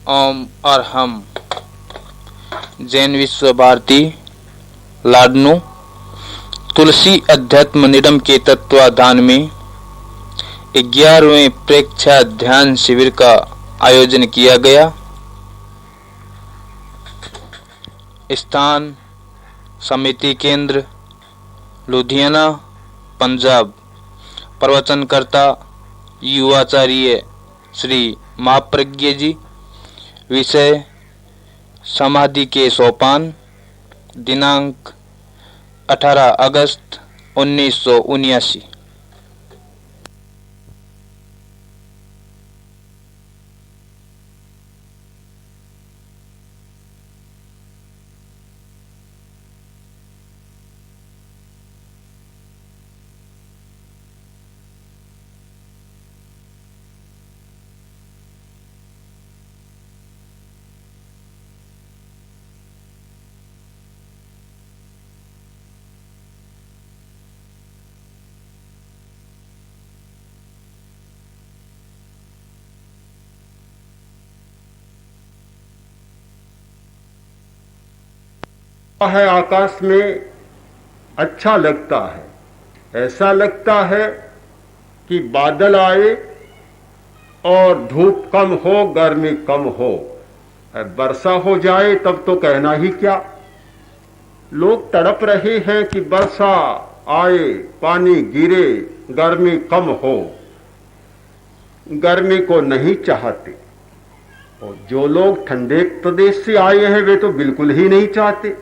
ओम और हम जैन विश्व भारती लाडनू तुलसी अध्यात्म निडम के तत्वाधान में 11वें प्रेक्षा ध्यान शिविर का आयोजन किया गया। स्थान समिति केंद्र लुधियाना पंजाब। प्रवचनकर्ता युवाचार्य श्री महाप्रज्ञ जी। विषय समाधि के सोपान। दिनांक 18 अगस्त 1979। है आकाश में अच्छा लगता है। ऐसा लगता है कि बादल आए और धूप कम हो, गर्मी कम हो, वर्षा हो जाए तब तो कहना ही क्या। लोग तड़प रहे हैं कि वर्षा आए, पानी गिरे, गर्मी कम हो। गर्मी को नहीं चाहते। और जो लोग ठंडे प्रदेश से आए हैं वे तो बिल्कुल ही नहीं चाहते।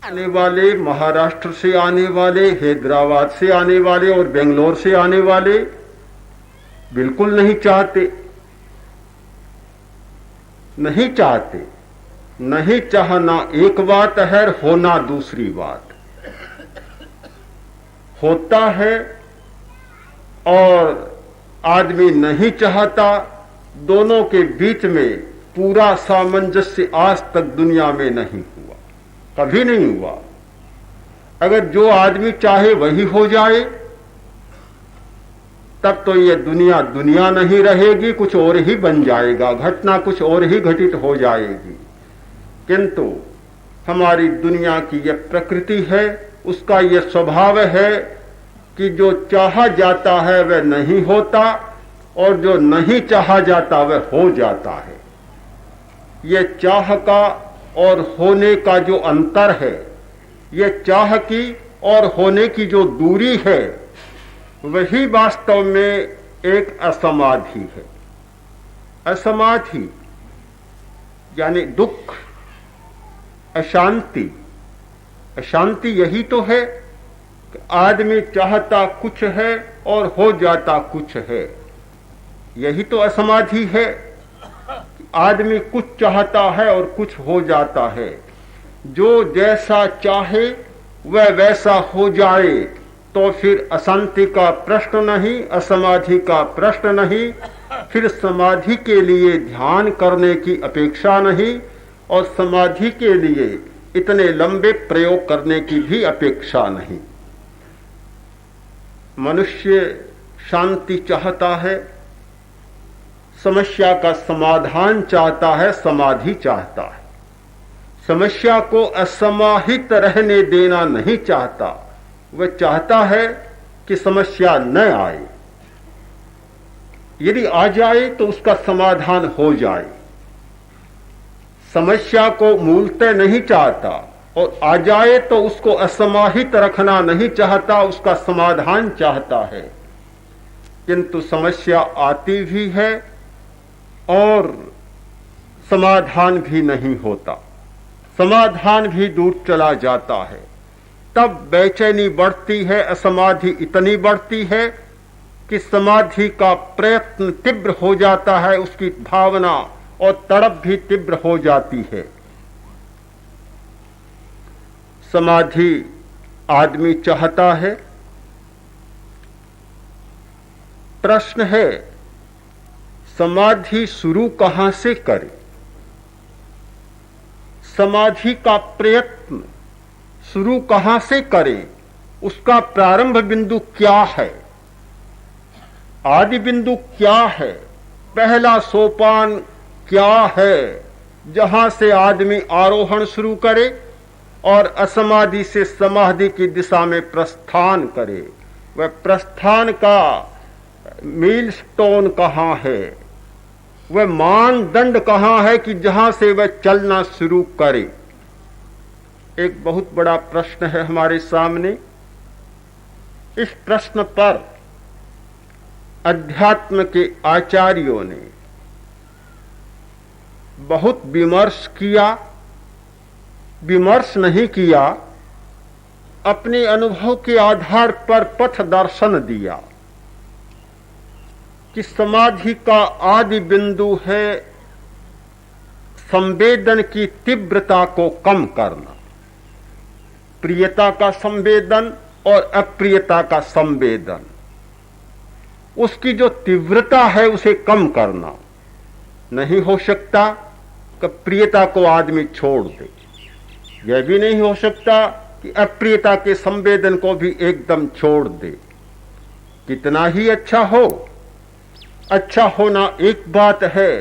आने वाले, महाराष्ट्र से आने वाले, हैदराबाद से आने वाले और बेंगलोर से आने वाले बिल्कुल नहीं चाहते। नहीं चाहते। नहीं चाहना एक बात है, होना दूसरी बात। होता है और आदमी नहीं चाहता, दोनों के बीच में पूरा सामंजस्य आज तक दुनिया में नहीं हुआ, कभी नहीं हुआ। अगर जो आदमी चाहे वही हो जाए तब तो ये दुनिया दुनिया नहीं रहेगी, कुछ और ही बन जाएगा, घटना कुछ और ही घटित हो जाएगी। किंतु हमारी दुनिया की यह प्रकृति है, उसका यह स्वभाव है कि जो चाहा जाता है वह नहीं होता और जो नहीं चाहा जाता वह हो जाता है। यह चाह का और होने का जो अंतर है, यह चाह की और होने की जो दूरी है, वही वास्तव में एक असमाधि है। असमाधि यानी दुख, अशांति। अशांति यही तो है कि आदमी चाहता कुछ है और हो जाता कुछ है। यही तो असमाधि है। आदमी कुछ चाहता है और कुछ हो जाता है। जो जैसा चाहे वह वैसा हो जाए तो फिर अशांति का प्रश्न नहीं, असमाधि का प्रश्न नहीं, फिर समाधि के लिए ध्यान करने की अपेक्षा नहीं और समाधि के लिए इतने लंबे प्रयोग करने की भी अपेक्षा नहीं। मनुष्य शांति चाहता है, समस्या का समाधान चाहता है, समाधि चाहता है। समस्या को असमाहित रहने देना नहीं चाहता, वह चाहता है कि समस्या न आए। यदि आ जाए तो उसका समाधान हो जाए। समस्या को मूलतः नहीं चाहता और आ जाए तो उसको असमाहित रखना नहीं चाहता, उसका समाधान चाहता है। किंतु समस्या आती भी है और समाधान भी नहीं होता, समाधान भी दूर चला जाता है। तब बेचैनी बढ़ती है, असमाधि इतनी बढ़ती है कि समाधि का प्रयत्न तीव्र हो जाता है, उसकी भावना और तड़प भी तीव्र हो जाती है। समाधि आदमी चाहता है। प्रश्न है समाधि शुरू कहां से करें? समाधि का प्रयत्न शुरू कहां से करें? उसका प्रारंभ बिंदु क्या है? आदि बिंदु क्या है? पहला सोपान क्या है जहां से आदमी आरोहण शुरू करे और असमाधि से समाधि की दिशा में प्रस्थान करे। वह प्रस्थान का मीलस्टोन कहाँ है, वह मानदंड कहाँ है कि जहां से वह चलना शुरू करे। एक बहुत बड़ा प्रश्न है हमारे सामने। इस प्रश्न पर अध्यात्म के आचार्यों ने बहुत विमर्श किया। विमर्श नहीं किया, अपने अनुभव के आधार पर पथ दर्शन दिया कि समाधि का आदि बिंदु है संवेदन की तीव्रता को कम करना, प्रियता का संवेदन और अप्रियता का संवेदन, उसकी जो तीव्रता है उसे कम करना। नहीं हो सकता कि प्रियता को आदमी छोड़ दे, यह भी नहीं हो सकता कि अप्रियता के संवेदन को भी एकदम छोड़ दे। कितना ही अच्छा हो, अच्छा होना एक बात है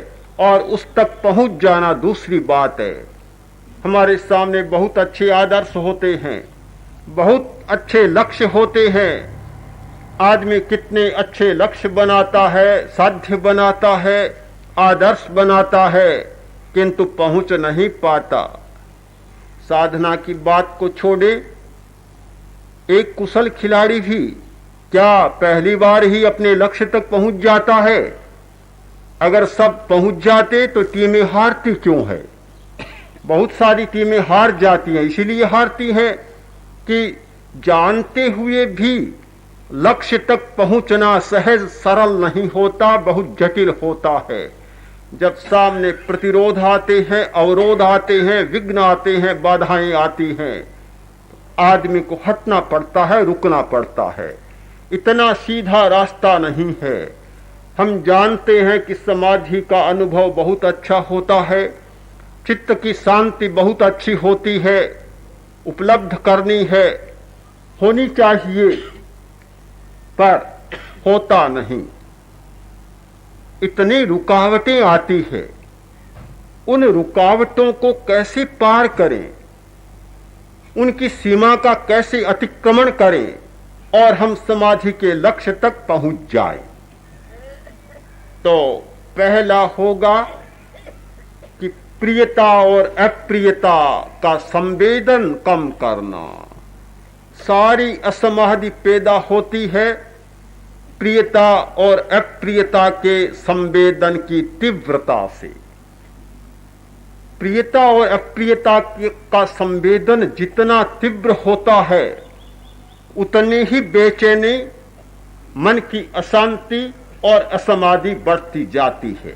और उस तक पहुंच जाना दूसरी बात है। हमारे सामने बहुत अच्छे आदर्श होते हैं, बहुत अच्छे लक्ष्य होते हैं। आदमी कितने अच्छे लक्ष्य बनाता है, साध्य बनाता है, आदर्श बनाता है, किंतु पहुंच नहीं पाता। साधना की बात को छोड़े, एक कुशल खिलाड़ी भी क्या पहली बार ही अपने लक्ष्य तक पहुंच जाता है? अगर सब पहुंच जाते तो टीमें हारती क्यों है? बहुत सारी टीमें हार जाती हैं। इसीलिए हारती हैं कि जानते हुए भी लक्ष्य तक पहुंचना सहज सरल नहीं होता, बहुत जटिल होता है। जब सामने प्रतिरोध आते हैं, अवरोध आते हैं, विघ्न आते हैं, बाधाएं आती हैं, आदमी को हटना पड़ता है, रुकना पड़ता है। इतना सीधा रास्ता नहीं है। हम जानते हैं कि समाधि का अनुभव बहुत अच्छा होता है, चित्त की शांति बहुत अच्छी होती है, उपलब्ध करनी है, होनी चाहिए, पर होता नहीं। इतनी रुकावटें आती है, उन रुकावटों को कैसे पार करें, उनकी सीमा का कैसे अतिक्रमण करें और हम समाधि के लक्ष्य तक पहुंच जाएं। तो पहला होगा कि प्रियता और अप्रियता का संवेदन कम करना। सारी असमाधि पैदा होती है प्रियता और अप्रियता के संवेदन की तीव्रता से। प्रियता और अप्रियता का संवेदन जितना तीव्र होता है, उतनी ही बेचैनी, मन की अशांति और असमाधि बढ़ती जाती है।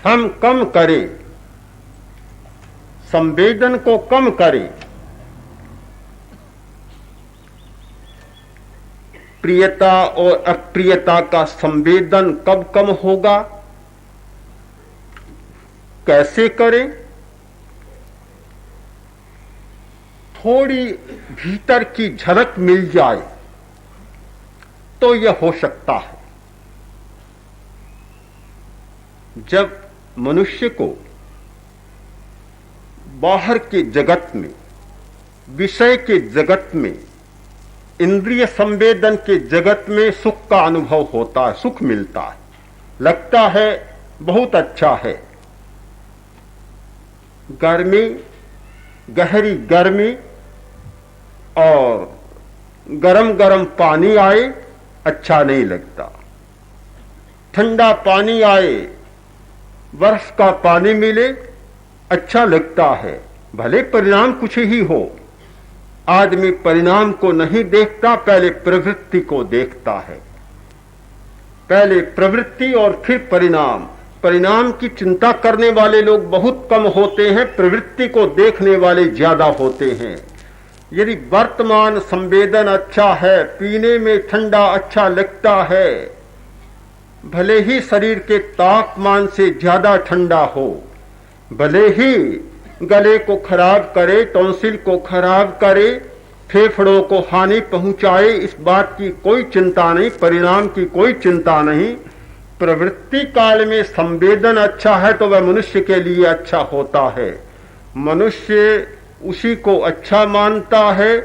हम कम करें, संवेदन को कम करें। प्रियता और अप्रियता का संवेदन कब कम होगा, कैसे करें? थोड़ी भीतर की झलक मिल जाए तो यह हो सकता है। जब मनुष्य को बाहर के जगत में, विषय के जगत में, इंद्रिय संवेदन के जगत में सुख का अनुभव होता है, सुख मिलता है, लगता है बहुत अच्छा है। गर्मी, गहरी गर्मी और गरम गरम पानी आए अच्छा नहीं लगता। ठंडा पानी आए, बर्फ का पानी मिले अच्छा लगता है, भले परिणाम कुछ ही हो। आदमी परिणाम को नहीं देखता, पहले प्रवृत्ति को देखता है। पहले प्रवृत्ति और फिर परिणाम। परिणाम की चिंता करने वाले लोग बहुत कम होते हैं, प्रवृत्ति को देखने वाले ज्यादा होते हैं। यदि वर्तमान संवेदन अच्छा है, पीने में ठंडा अच्छा लगता है, भले ही शरीर के तापमान से ज्यादा ठंडा हो, भले ही गले को खराब करे, टॉन्सिल को खराब करे, फेफड़ों को हानि पहुंचाए, इस बात की कोई चिंता नहीं, परिणाम की कोई चिंता नहीं, प्रवृत्ति काल में संवेदन अच्छा है तो वह मनुष्य के लिए अच्छा होता है। मनुष्य उसी को अच्छा मानता है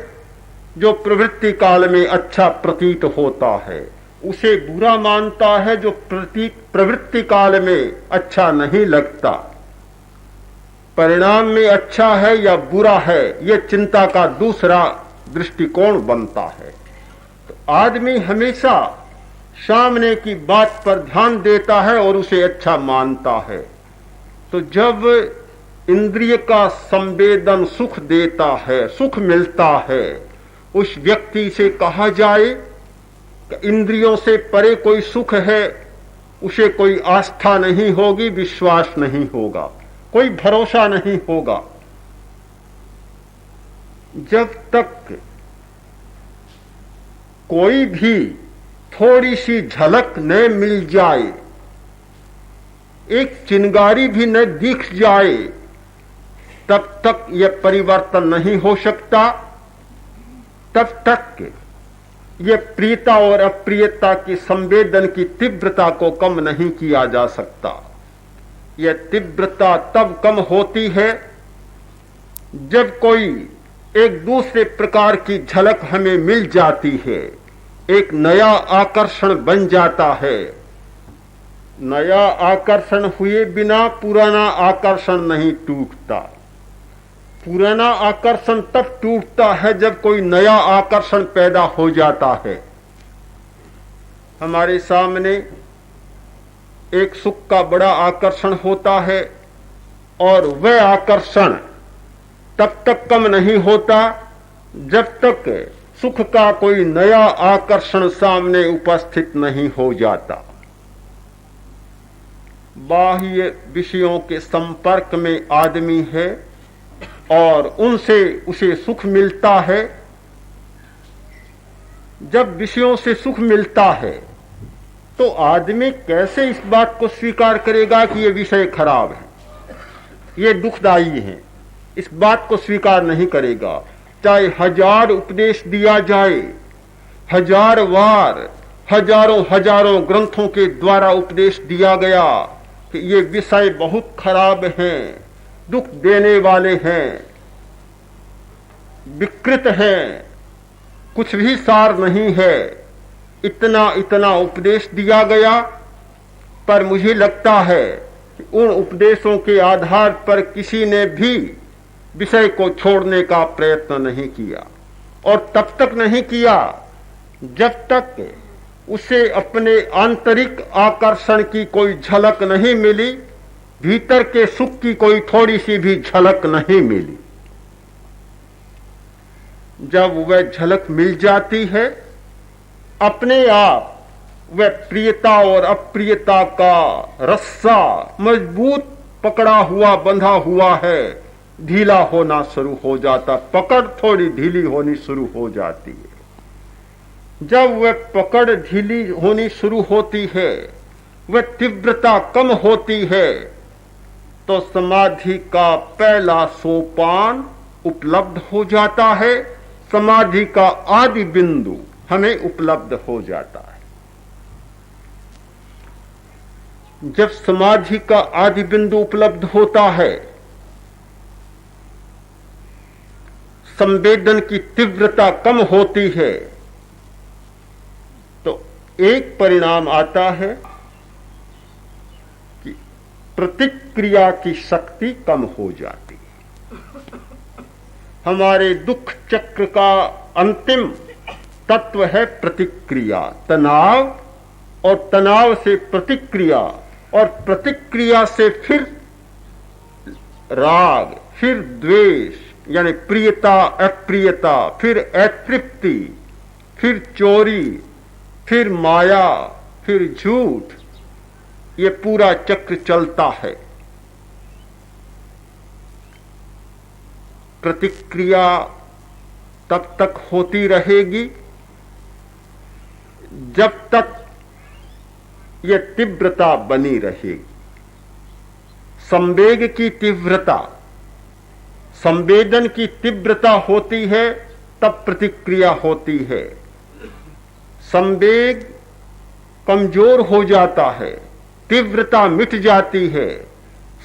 जो प्रवृत्ति काल में अच्छा प्रतीत होता है, उसे बुरा मानता है जो प्रवृत्ति काल में अच्छा नहीं लगता। परिणाम में अच्छा है या बुरा है, यह चिंता का दूसरा दृष्टिकोण बनता है। तो आदमी हमेशा सामने की बात पर ध्यान देता है और उसे अच्छा मानता है। तो जब इंद्रिय का संवेदन सुख देता है, सुख मिलता है, उस व्यक्ति से कहा जाए कि इंद्रियों से परे कोई सुख है, उसे कोई आस्था नहीं होगी, विश्वास नहीं होगा, कोई भरोसा नहीं होगा। जब तक कोई भी थोड़ी सी झलक न मिल जाए, एक चिंगारी भी न दिख जाए, तब तक यह परिवर्तन नहीं हो सकता। तब तक यह प्रियता और अप्रियता की संवेदन की तीव्रता को कम नहीं किया जा सकता। यह तीव्रता तब कम होती है जब कोई एक दूसरे प्रकार की झलक हमें मिल जाती है, एक नया आकर्षण बन जाता है। नया आकर्षण हुए बिना पुराना आकर्षण नहीं टूटता। पुराना आकर्षण तब टूटता है जब कोई नया आकर्षण पैदा हो जाता है। हमारे सामने एक सुख का बड़ा आकर्षण होता है और वह आकर्षण तब तक कम नहीं होता जब तक सुख का कोई नया आकर्षण सामने उपस्थित नहीं हो जाता। बाह्य विषयों के संपर्क में आदमी है और उनसे उसे सुख मिलता है। जब विषयों से सुख मिलता है तो आदमी कैसे इस बात को स्वीकार करेगा कि ये विषय खराब है, ये दुखदायी है? इस बात को स्वीकार नहीं करेगा। चाहे 1000 उपदेश दिया जाए, 1000 बार हजारों ग्रंथों के द्वारा उपदेश दिया गया कि ये विषय बहुत खराब हैं, दुख देने वाले हैं, विकृत हैं, कुछ भी सार नहीं है, इतना उपदेश दिया गया। पर मुझे लगता है कि उन उपदेशों के आधार पर किसी ने भी विषय को छोड़ने का प्रयत्न नहीं किया, और तब तक नहीं किया जब तक उसे अपने आंतरिक आकर्षण की कोई झलक नहीं मिली, भीतर के सुख की कोई थोड़ी सी भी झलक नहीं मिली। जब वह झलक मिल जाती है, अपने आप वह प्रियता और अप्रियता का रस्सा मजबूत पकड़ा हुआ बंधा हुआ है, ढीला होना शुरू हो जाता, पकड़ थोड़ी ढीली होनी शुरू हो जाती है। जब वह पकड़ ढीली होनी शुरू होती है, वह तीव्रता कम होती है, तो समाधि का पहला सोपान उपलब्ध हो जाता है, समाधि का आदि बिंदु हमें उपलब्ध हो जाता है। जब समाधि का आदि बिंदु उपलब्ध होता है, संवेदन की तीव्रता कम होती है, तो एक परिणाम आता है कि प्रतिक्रिया की शक्ति कम हो जाती है। हमारे दुख चक्र का अंतिम तत्व है प्रतिक्रिया, तनाव, और तनाव से प्रतिक्रिया, और प्रतिक्रिया से फिर राग, फिर द्वेष यानी प्रियता अप्रियता, फिर अतृप्ति, फिर चोरी, फिर माया, फिर झूठ, ये पूरा चक्र चलता है। प्रतिक्रिया तब तक होती रहेगी जब तक यह तीव्रता बनी रहेगी। संवेग की तीव्रता, संवेदन की तीव्रता होती है तब प्रतिक्रिया होती है। संवेग कमजोर हो जाता है, तीव्रता मिट जाती है,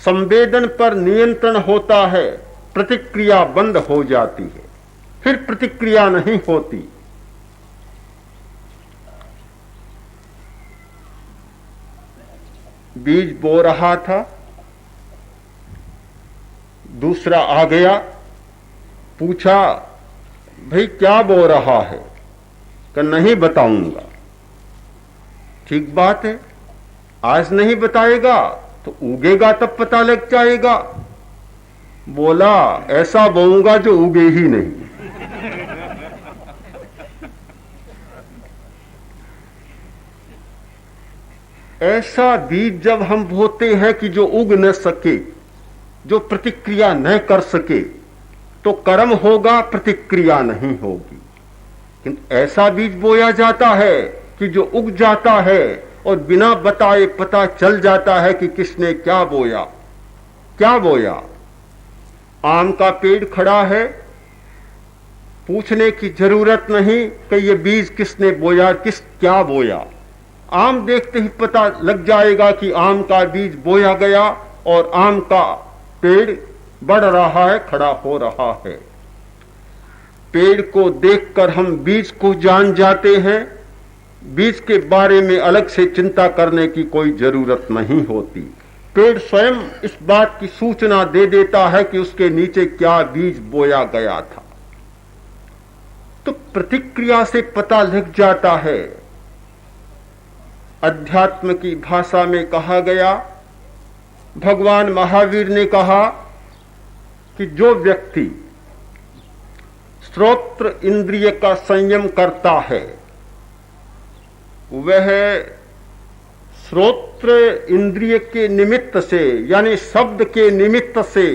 संवेदन पर नियंत्रण होता है, प्रतिक्रिया बंद हो जाती है, फिर प्रतिक्रिया नहीं होती। बीज बो रहा था, दूसरा आ गया, पूछा भाई क्या बो रहा है? कि नहीं बताऊंगा। ठीक बात है, आज नहीं बताएगा तो उगेगा तब पता लग जाएगा। बोला ऐसा बोऊंगा जो उगे ही नहीं। ऐसा बीज जब हम बोते हैं कि जो उग न सके, जो प्रतिक्रिया न कर सके, तो कर्म होगा, प्रतिक्रिया नहीं होगी। किंतु ऐसा बीज बोया जाता है कि जो उग जाता है और बिना बताए पता चल जाता है कि किसने क्या बोया। क्या बोया? आम का पेड़ खड़ा है, पूछने की जरूरत नहीं कि ये बीज किसने बोया, क्या बोया। आम देखते ही पता लग जाएगा कि आम का बीज बोया गया और आम का पेड़ बढ़ रहा है, खड़ा हो रहा है। पेड़ को देखकर हम बीज को जान जाते हैं, बीज के बारे में अलग से चिंता करने की कोई जरूरत नहीं होती। पेड़ स्वयं इस बात की सूचना दे देता है कि उसके नीचे क्या बीज बोया गया था। तो प्रतिक्रिया से पता लग जाता है। अध्यात्म की भाषा में कहा गया, भगवान महावीर ने कहा कि जो व्यक्ति श्रोत्र इंद्रिय का संयम करता है, वह श्रोत्र इंद्रिय के निमित्त से, यानी शब्द के निमित्त से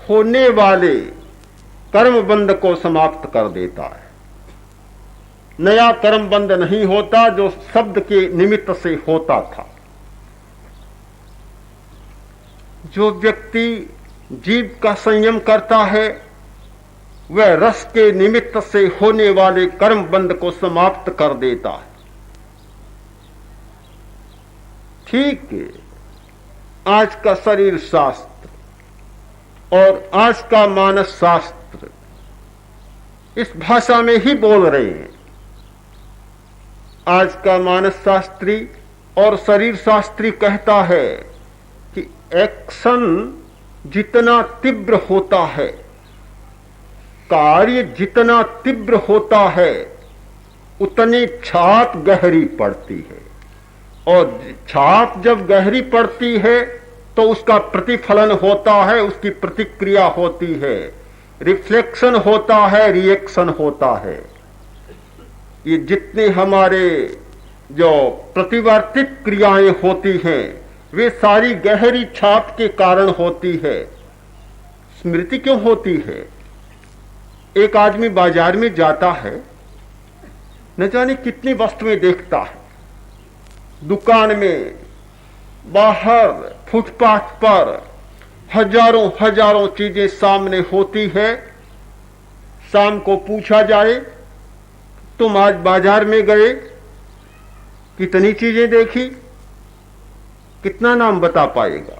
होने वाले कर्म बंध को समाप्त कर देता है। नया कर्म बंध नहीं होता जो शब्द के निमित्त से होता था। जो व्यक्ति जीव का संयम करता है, वह रस के निमित्त से होने वाले कर्म बंध को समाप्त कर देता है। ठीक है, आज का शरीर शास्त्र और आज का मानस शास्त्र इस भाषा में ही बोल रहे हैं। आज का मानस शास्त्री और शरीर शास्त्री कहता है कि एक्शन जितना तीव्र होता है, कार्य जितना तीव्र होता है, उतनी छाप गहरी पड़ती है। और छाप जब गहरी पड़ती है तो उसका प्रतिफलन होता है, उसकी प्रतिक्रिया होती है, रिफ्लेक्शन होता है, रिएक्शन होता है। ये जितने हमारे जो प्रतिवर्तित क्रियाएं होती हैं, वे सारी गहरी छाप के कारण होती है। स्मृति क्यों होती है? एक आदमी बाजार में जाता है, न जाने कितनी वस्तुएं देखता है। दुकान में, बाहर, फुटपाथ पर हजारों हजारों चीजें सामने होती है। शाम को पूछा जाए, तुम आज बाजार में गए, कितनी चीजें देखी? कितना नाम बता पाएगा?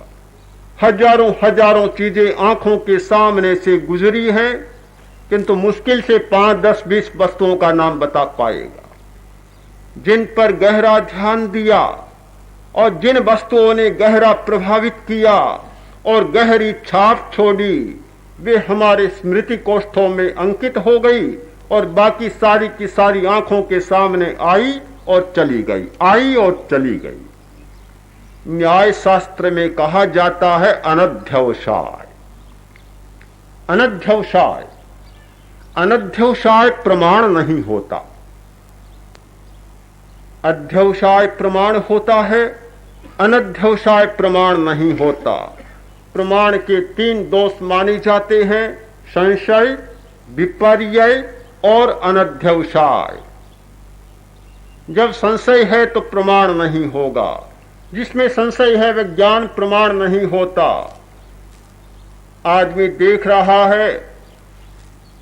हजारों हजारों चीजें आंखों के सामने से गुजरी हैं, किंतु मुश्किल से 5, 10, 20 वस्तुओं का नाम बता पाएगा। जिन पर गहरा ध्यान दिया और जिन वस्तुओं ने गहरा प्रभावित किया और गहरी छाप छोड़ी, वे हमारे स्मृति कोष्ठों में अंकित हो गई और बाकी सारी की सारी आंखों के सामने आई और चली गई, आई और चली गई। न्याय शास्त्र में कहा जाता है अनध्यवसाय। अनध्यवसाय, अनध्यवसाय प्रमाण नहीं होता, अध्यवसाय प्रमाण होता है, अनध्यवसाय प्रमाण नहीं होता। प्रमाण के 3 दोष माने जाते हैं, संशय, विपर्यय और अनध्यवसाय। जब संशय है तो प्रमाण नहीं होगा, जिसमें संशय है वह ज्ञान प्रमाण नहीं होता। आदमी देख रहा है,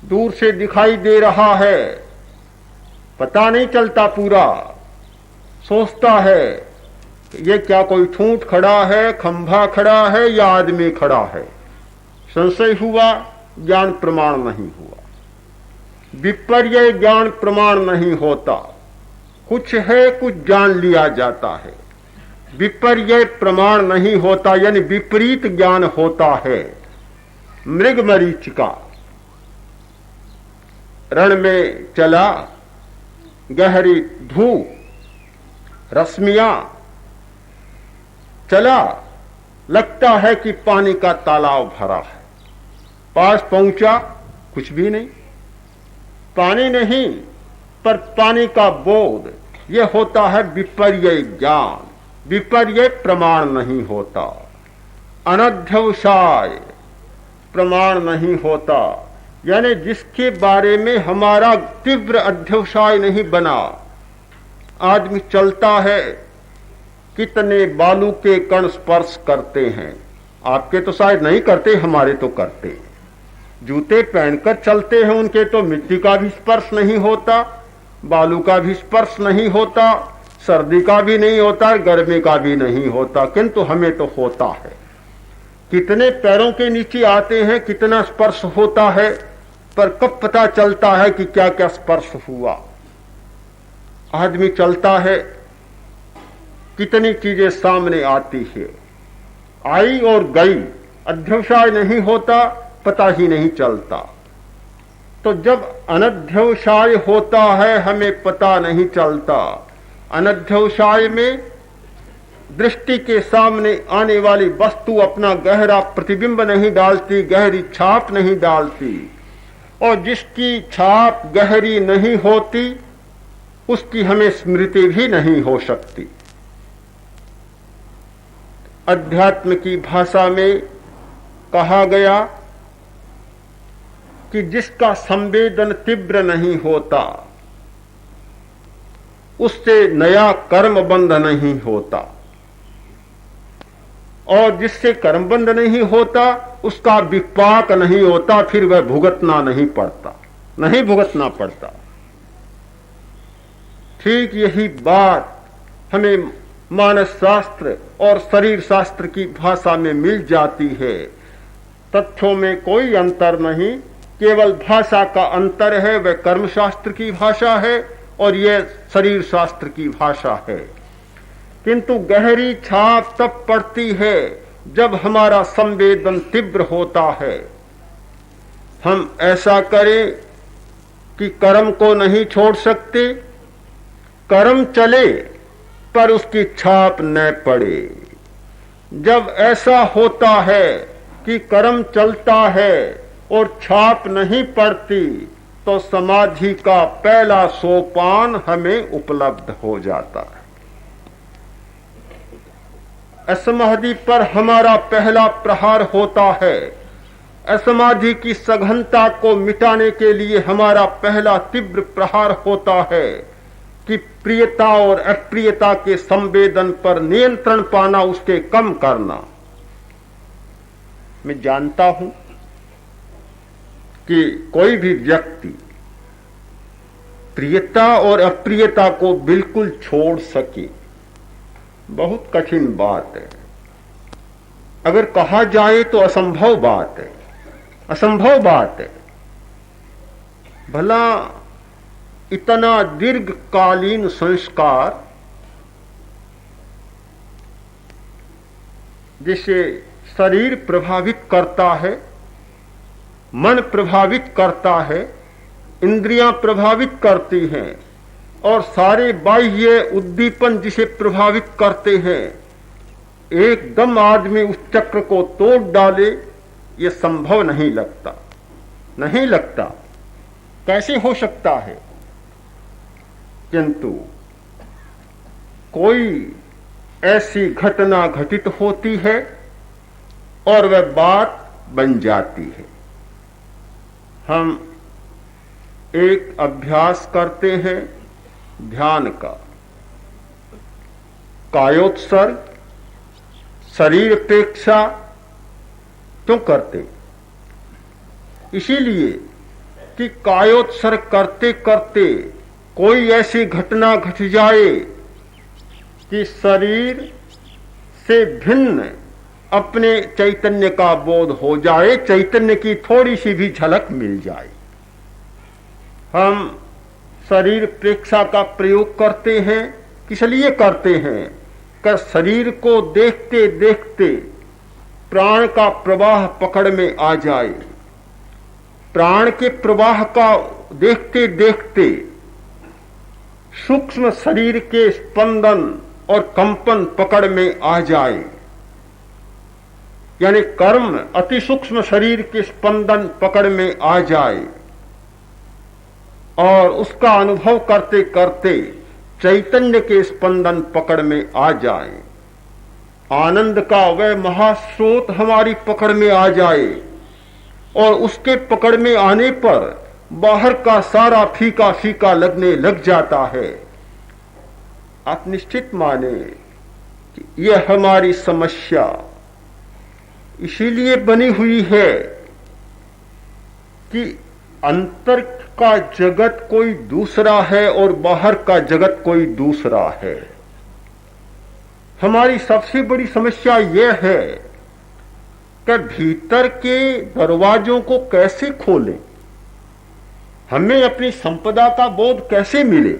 दूर से दिखाई दे रहा है, पता नहीं चलता पूरा, सोचता है ये क्या कोई ठूंठ खड़ा है, खंभा खड़ा है या आदमी खड़ा है। संशय हुआ, ज्ञान प्रमाण नहीं हुआ। विपर्य ज्ञान प्रमाण नहीं होता। कुछ है, कुछ जान लिया जाता है। विपर्य प्रमाण नहीं होता, यानी विपरीत ज्ञान होता है। मृग मरीचिका रण में चला, गहरी धूप, रश्मियां, चला, लगता है कि पानी का तालाब भरा है। पास पहुंचा, कुछ भी नहीं, पानी नहीं, पर पानी का बोध। यह होता है विपर्य ज्ञान। विपर्य प्रमाण नहीं होता। अनध्यवसाय प्रमाण नहीं होता, यानी जिसके बारे में हमारा तीव्र अध्यवसाय नहीं बना। आदमी चलता है, कितने बालू के कण स्पर्श करते हैं। आपके तो शायद नहीं करते, हमारे तो करते। जूते पहनकर चलते हैं, उनके तो मिट्टी का भी स्पर्श नहीं होता, बालू का भी स्पर्श नहीं होता, सर्दी का भी नहीं होता, गर्मी का भी नहीं होता, किंतु हमें तो होता है। कितने पैरों के नीचे आते हैं, कितना स्पर्श होता है, पर कब पता चलता है कि क्या क्या स्पर्श हुआ। आदमी चलता है, कितनी चीजें सामने आती है, आई और गई, अध्यवसाय नहीं होता, पता ही नहीं चलता। तो जब अनध्यवसाय होता है, हमें पता नहीं चलता। अनध्यवसाय में दृष्टि के सामने आने वाली वस्तु अपना गहरा प्रतिबिंब नहीं डालती, गहरी छाप नहीं डालती, और जिसकी छाप गहरी नहीं होती उसकी हमें स्मृति भी नहीं हो सकती। अध्यात्म की भाषा में कहा गया कि जिसका संवेदन तीव्र नहीं होता उससे नया कर्म बंध नहीं होता, और जिससे कर्म बंध नहीं होता उसका विपाक नहीं होता, फिर वह भुगतना नहीं भुगतना पड़ता। ठीक यही बात हमें मानस शास्त्र और शरीर शास्त्र की भाषा में मिल जाती है। तथ्यों में कोई अंतर नहीं, केवल भाषा का अंतर है। वह कर्मशास्त्र की भाषा है और यह शरीर शास्त्र की भाषा है। किंतु गहरी छाप तब पड़ती है जब हमारा संवेदन तीव्र होता है। हम ऐसा करें कि कर्म को नहीं छोड़ सकते, कर्म चले पर उसकी छाप न पड़े। जब ऐसा होता है कि कर्म चलता है और छाप नहीं पड़ती, तो समाधि का पहला सोपान हमें उपलब्ध हो जाता है। असमाधि पर हमारा पहला प्रहार होता है। असमाधि की सघनता को मिटाने के लिए हमारा पहला तीव्र प्रहार होता है कि प्रियता और अप्रियता के संवेदन पर नियंत्रण पाना, उसके कम करना। मैं जानता हूं कि कोई भी व्यक्ति प्रियता और अप्रियता को बिल्कुल छोड़ सके, बहुत कठिन बात है। अगर कहा जाए तो असंभव बात है, असंभव बात है। भला इतना दीर्घकालीन संस्कार जिसे शरीर प्रभावित करता है, मन प्रभावित करता है, इंद्रियां प्रभावित करती हैं, और सारे बाह्य उद्दीपन जिसे प्रभावित करते हैं, एकदम आदमी उस चक्र को तोड़ डाले, ये संभव नहीं लगता, नहीं लगता। कैसे हो सकता है? किंतु कोई ऐसी घटना घटित होती है और वह बात बन जाती है। हम एक अभ्यास करते हैं ध्यान का, कायोत्सर्ग, शरीर अपेक्षा क्यों करते? इसीलिए कि कायोत्सर्ग करते करते कोई ऐसी घटना घट जाए कि शरीर से भिन्न अपने चैतन्य का बोध हो जाए, चैतन्य की थोड़ी सी भी झलक मिल जाए। हम शरीर प्रेक्षा का प्रयोग करते हैं, किस लिए करते हैं कि शरीर को देखते देखते प्राण का प्रवाह पकड़ में आ जाए, प्राण के प्रवाह का देखते देखते सूक्ष्म शरीर के स्पंदन और कंपन पकड़ में आ जाए, यानी कर्म अति सूक्ष्म शरीर के स्पंदन पकड़ में आ जाए और उसका अनुभव करते करते चैतन्य के स्पंदन पकड़ में आ जाए, आनंद का वह महास्रोत हमारी पकड़ में आ जाए और उसके पकड़ में आने पर बाहर का सारा फीका फीका लगने लग जाता है। आप निश्चित माने कि यह हमारी समस्या इसीलिए बनी हुई है कि अंतर का जगत कोई दूसरा है और बाहर का जगत कोई दूसरा है। हमारी सबसे बड़ी समस्या यह है कि भीतर के दरवाजों को कैसे खोलें, हमें अपनी संपदा का बोध कैसे मिले,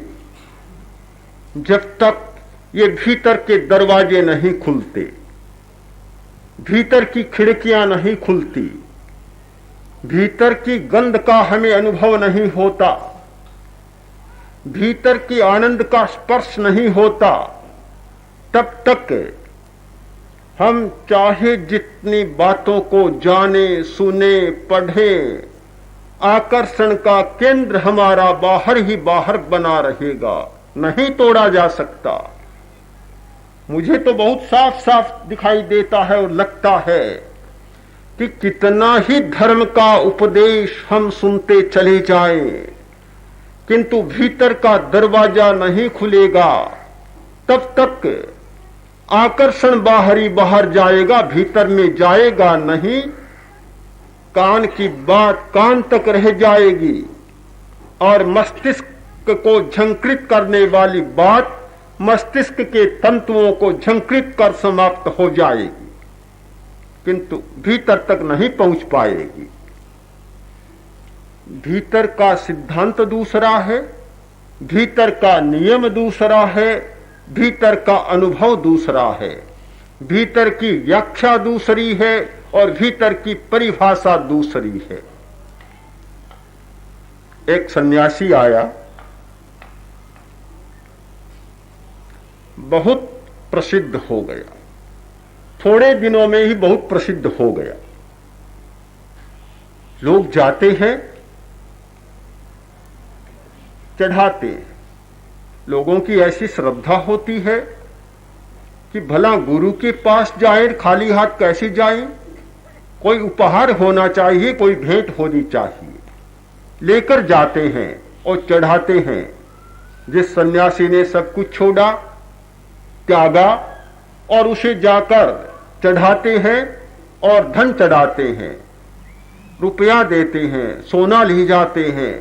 जब तक ये भीतर के दरवाजे नहीं खुलते, भीतर की खिड़कियां नहीं खुलती, भीतर की गंध का हमें अनुभव नहीं होता, भीतर की आनंद का स्पर्श नहीं होता, तब तक हम चाहे जितनी बातों को जाने, सुने, पढ़े, आकर्षण का केंद्र हमारा बाहर ही बाहर बना रहेगा, नहीं तोड़ा जा सकता। मुझे तो बहुत साफ साफ दिखाई देता है और लगता है कि कितना ही धर्म का उपदेश हम सुनते चले जाएं, किंतु भीतर का दरवाजा नहीं खुलेगा, तब तक आकर्षण बाहरी बाहर जाएगा, भीतर में जाएगा नहीं। कान की बात कान तक रह जाएगी और मस्तिष्क को झंकृत करने वाली बात मस्तिष्क के तंतुओं को झंकृत कर समाप्त हो जाएगी, किंतु भीतर तक नहीं पहुंच पाएगी। भीतर का सिद्धांत दूसरा है, भीतर का नियम दूसरा है, भीतर का अनुभव दूसरा है, भीतर की व्याख्या दूसरी है और भीतर की परिभाषा दूसरी है। एक सन्यासी आया, बहुत प्रसिद्ध हो गया, थोड़े दिनों में ही बहुत प्रसिद्ध हो गया। लोग जाते हैं, चढ़ाते हैं। लोगों की ऐसी श्रद्धा होती है कि भला गुरु के पास जाए, खाली हाथ कैसे जाए, कोई उपहार होना चाहिए, कोई भेंट होनी चाहिए। लेकर जाते हैं और चढ़ाते हैं। जिस सन्यासी ने सब कुछ छोड़ा, त्यागा और उसे जाकर चढ़ाते हैं और धन चढ़ाते हैं, रुपया देते हैं, सोना ले जाते हैं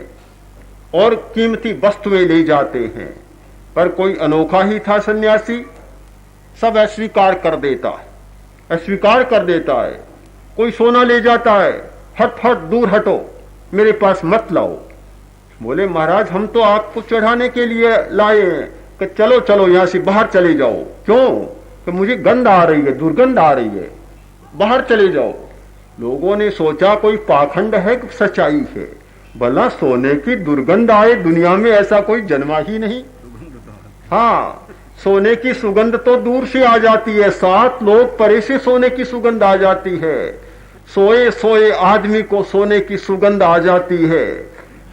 और कीमती वस्तुएं ले जाते हैं, पर कोई अनोखा ही था सन्यासी, सब अस्वीकार कर देता है, अस्वीकार कर देता है। कोई सोना ले जाता है, हट हट दूर हटो, मेरे पास मत लाओ। बोले महाराज हम तो आपको चढ़ाने के लिए लाए हैं, कि चलो चलो यहां से बाहर चले जाओ। क्यों? कि मुझे गंध आ रही है, दुर्गंध आ रही है, बाहर चले जाओ। लोगों ने सोचा कोई पाखंड है कि सच्चाई है। भला सोने की दुर्गंध आए, दुनिया में ऐसा कोई जन्मा ही नहीं। हाँ, सोने की सुगंध तो दूर से आ जाती है, 7 लोग परे से सोने की सुगंध आ जाती है। सोए सोए आदमी को सोने की सुगंध आ जाती है।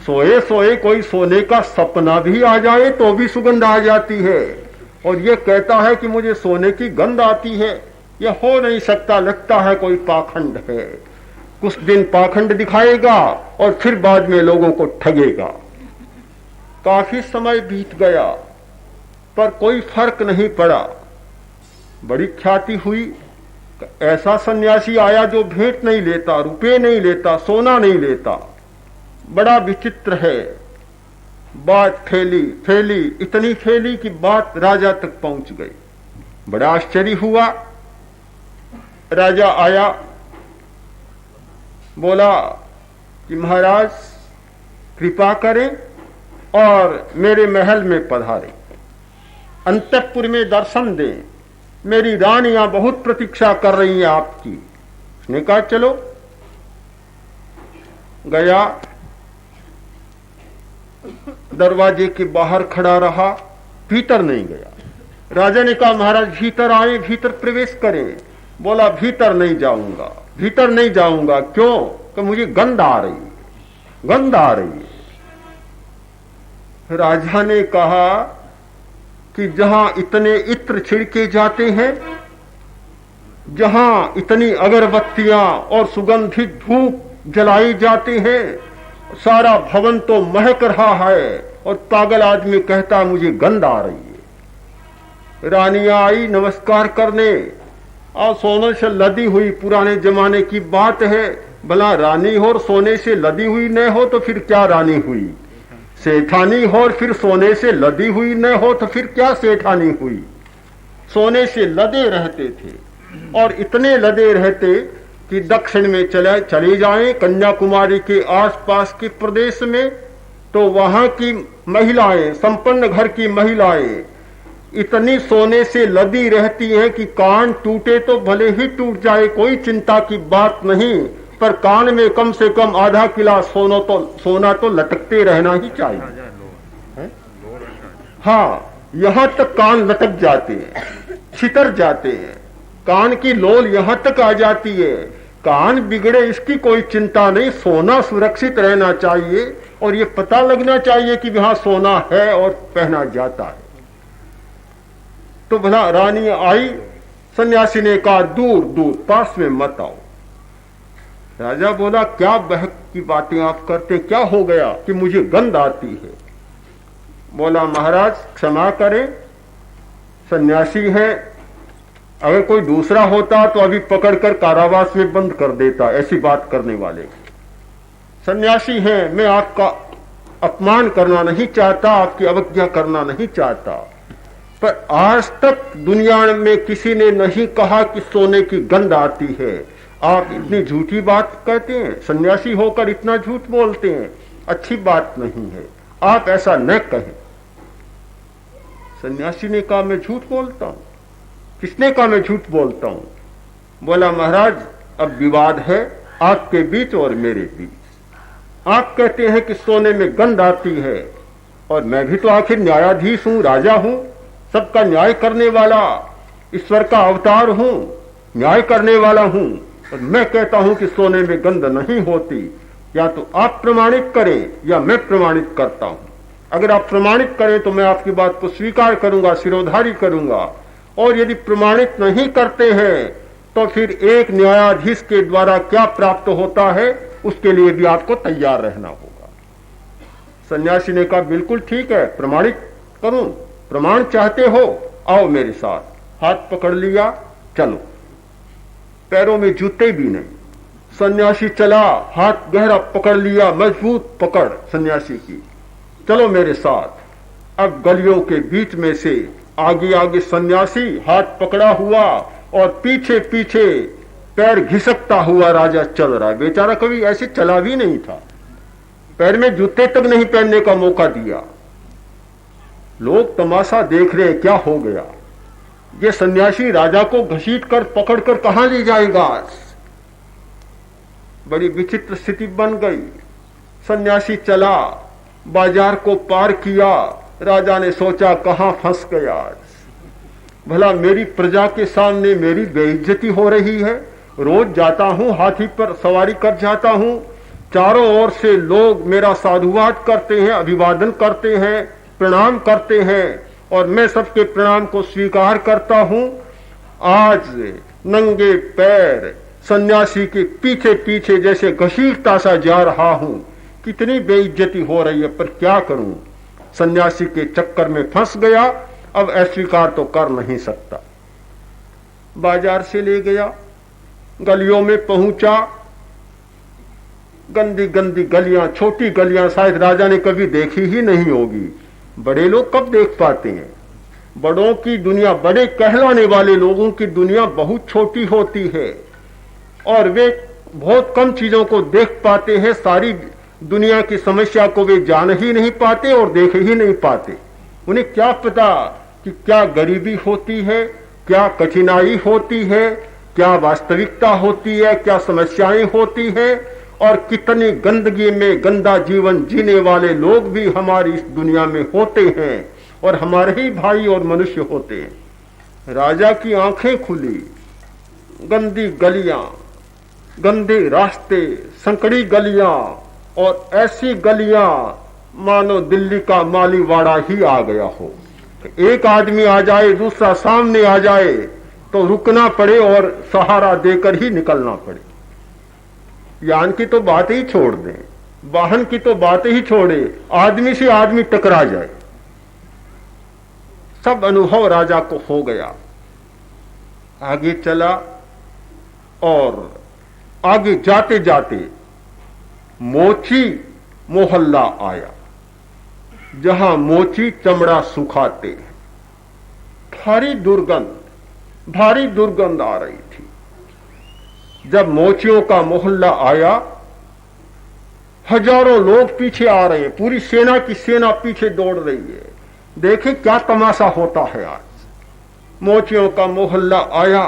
सोए सोए कोई सोने का सपना भी आ जाए तो भी सुगंध आ जाती है। और ये कहता है कि मुझे सोने की गंध आती है, यह हो नहीं सकता, लगता है कोई पाखंड है। कुछ दिन पाखंड दिखाएगा और फिर बाद में लोगों को ठगेगा। काफी समय बीत गया पर कोई फर्क नहीं पड़ा। बड़ी ख्याति हुई। ऐसा सन्यासी आया जो भेंट नहीं लेता, रुपए नहीं लेता, सोना नहीं लेता। बड़ा विचित्र है। बात फैली फैली, इतनी फैली कि बात राजा तक पहुंच गई। बड़ा आश्चर्य हुआ। राजा आया, बोला कि महाराज कृपा करें और मेरे महल में पधारें, अंतःपुर में दर्शन दें, मेरी रानियां बहुत प्रतीक्षा कर रही हैं आपकी। उसने कहा चलो। गया, दरवाजे के बाहर खड़ा रहा, भीतर नहीं गया। राजा ने कहा महाराज भीतर आए, भीतर प्रवेश करें। बोला भीतर नहीं जाऊंगा, भीतर नहीं जाऊंगा। क्यों? कि मुझे गंध आ रही है, गंध आ रही है। राजा ने कहा कि जहां इतने इत्र छिड़के जाते हैं, जहां इतनी अगरबत्तियां और सुगंधित धूप जलाई जाती हैं, सारा भवन तो महक रहा है और पागल आदमी कहता मुझे गंध आ रही है। रानियां आई नमस्कार करने, और सोने से लदी हुई, पुराने जमाने की बात है, भला रानी हो और सोने से लदी हुई न हो तो फिर क्या रानी हुई? सेठानी हो और फिर सोने से लदी हुई न हो तो फिर क्या सेठानी हुई? सोने से लदे रहते थे, और इतने लदे रहते कि दक्षिण में चले जाएं, कन्याकुमारी के आसपास के प्रदेश में, तो वहां की महिलाएं, संपन्न घर की महिलाएं इतनी सोने से लदी रहती हैं कि कान टूटे तो भले ही टूट जाए, कोई चिंता की बात नहीं, पर कान में कम से कम आधा किला सोना तो लटकते रहना ही चाहिए। हाँ, यहां तक कान लटक जाते हैं, छितर जाते हैं, कान की लोल यहां तक आ जाती है। कान बिगड़े इसकी कोई चिंता नहीं, सोना सुरक्षित रहना चाहिए और ये पता लगना चाहिए कि वहां सोना है और पहना जाता है। तो भला रानी आई, सन्यासी ने कहा दूर दूर, पास में मत आओ। राजा बोला क्या बहक की बातें आप करते, क्या हो गया कि मुझे गंध आती है? बोला महाराज क्षमा करें, सन्यासी है, अगर कोई दूसरा होता तो अभी पकड़कर कारावास में बंद कर देता, ऐसी बात करने वाले। सन्यासी हैं, मैं आपका अपमान करना नहीं चाहता, आपकी अवज्ञा करना नहीं चाहता, पर आज तक दुनिया में किसी ने नहीं कहा कि सोने की गंध आती है। आप इतनी झूठी बात कहते हैं, सन्यासी होकर इतना झूठ बोलते हैं, अच्छी बात नहीं है, आप ऐसा न कहें। सन्यासी ने कहा मैं झूठ बोलता हूं? किसने कहा मैं झूठ बोलता हूं? बोला महाराज अब विवाद है आपके बीच और मेरे बीच। आप कहते हैं कि सोने में गंध आती है, और मैं भी तो आखिर न्यायाधीश हूं, राजा हूं, सबका न्याय करने वाला, ईश्वर का अवतार हूं, न्याय करने वाला हूं, और मैं कहता हूं कि सोने में गंध नहीं होती। या तो आप प्रमाणित करें या मैं प्रमाणित करता हूं। अगर आप प्रमाणित करें तो मैं आपकी बात को स्वीकार करूंगा, सिरोधारी करूंगा, और यदि प्रमाणित नहीं करते हैं तो फिर एक न्यायाधीश के द्वारा क्या प्राप्त होता है उसके लिए भी आपको तैयार रहना होगा। सन्यासी ने कहा बिल्कुल ठीक है, प्रमाणित करूं, प्रमाण चाहते हो, आओ मेरे साथ। हाथ पकड़ लिया, चलो। पैरों में जूते भी नहीं, सन्यासी चला, हाथ गहरा पकड़ लिया, मजबूत पकड़ सन्यासी की, चलो मेरे साथ। अब गलियों के बीच में से आगे आगे सन्यासी हाथ पकड़ा हुआ और पीछे पीछे पैर घिसकता हुआ राजा चल रहा है। बेचारा कभी ऐसे चला भी नहीं था, पैर में जूते तक नहीं पहनने का मौका दिया। लोग तमाशा देख रहे, क्या हो गया, ये सन्यासी राजा को घसीट कर पकड़ कर कहां ले जाएगा। बड़ी विचित्र स्थिति बन गई। सन्यासी चला, बाजार को पार किया, राजा ने सोचा कहां फंस गया, भला मेरी प्रजा के सामने मेरी बेइज्जती हो रही है। रोज जाता हूं, हाथी पर सवारी कर जाता हूं, चारों ओर से लोग मेरा साधुवाद करते हैं, अभिवादन करते हैं, प्रणाम करते हैं, और मैं सबके प्रणाम को स्वीकार करता हूं। आज नंगे पैर सन्यासी के पीछे पीछे जैसे घसीटता सा जा रहा हूं, कितनी बेइज्जती हो रही है, पर क्या करूं, सन्यासी के चक्कर में फंस गया, अब अस्वीकार तो कर नहीं सकता। बाजार से ले गया, गलियों में पहुंचा, गंदी गंदी गलियां, छोटी गलियां, शायद राजा ने कभी देखी ही नहीं होगी, बड़े लोग कब देख पाते हैं। बड़ों की दुनिया, बड़े कहलाने वाले लोगों की दुनिया बहुत छोटी होती है और वे बहुत कम चीजों को देख पाते हैं। सारी दुनिया की समस्या को वे जान ही नहीं पाते और देख ही नहीं पाते। उन्हें क्या पता कि क्या गरीबी होती है, क्या कठिनाई होती है, क्या वास्तविकता होती है, क्या समस्याएं होती है और कितनी गंदगी में गंदा जीवन जीने वाले लोग भी हमारी इस दुनिया में होते हैं और हमारे ही भाई और मनुष्य होते हैं। राजा की आंखें खुली, गंदी गलियां, गंदे रास्ते, संकड़ी गलियां और ऐसी गलियां मानो दिल्ली का मालीवाड़ा ही आ गया हो। एक आदमी आ जाए, दूसरा सामने आ जाए तो रुकना पड़े और सहारा देकर ही निकलना पड़े। यान की तो बात ही छोड़ दें, वाहन की तो बात ही छोड़े, आदमी से आदमी टकरा जाए। सब अनुभव राजा को हो गया। आगे चला और आगे जाते जाते मोची मोहल्ला आया, जहां मोची चमड़ा सुखाते हैं। भारी दुर्गंध आ रही थी। जब मोचियों का मोहल्ला आया, हजारों लोग पीछे आ रहे हैं, पूरी सेना की सेना पीछे दौड़ रही है। देखें क्या तमाशा होता है आज। मोचियों का मोहल्ला आया,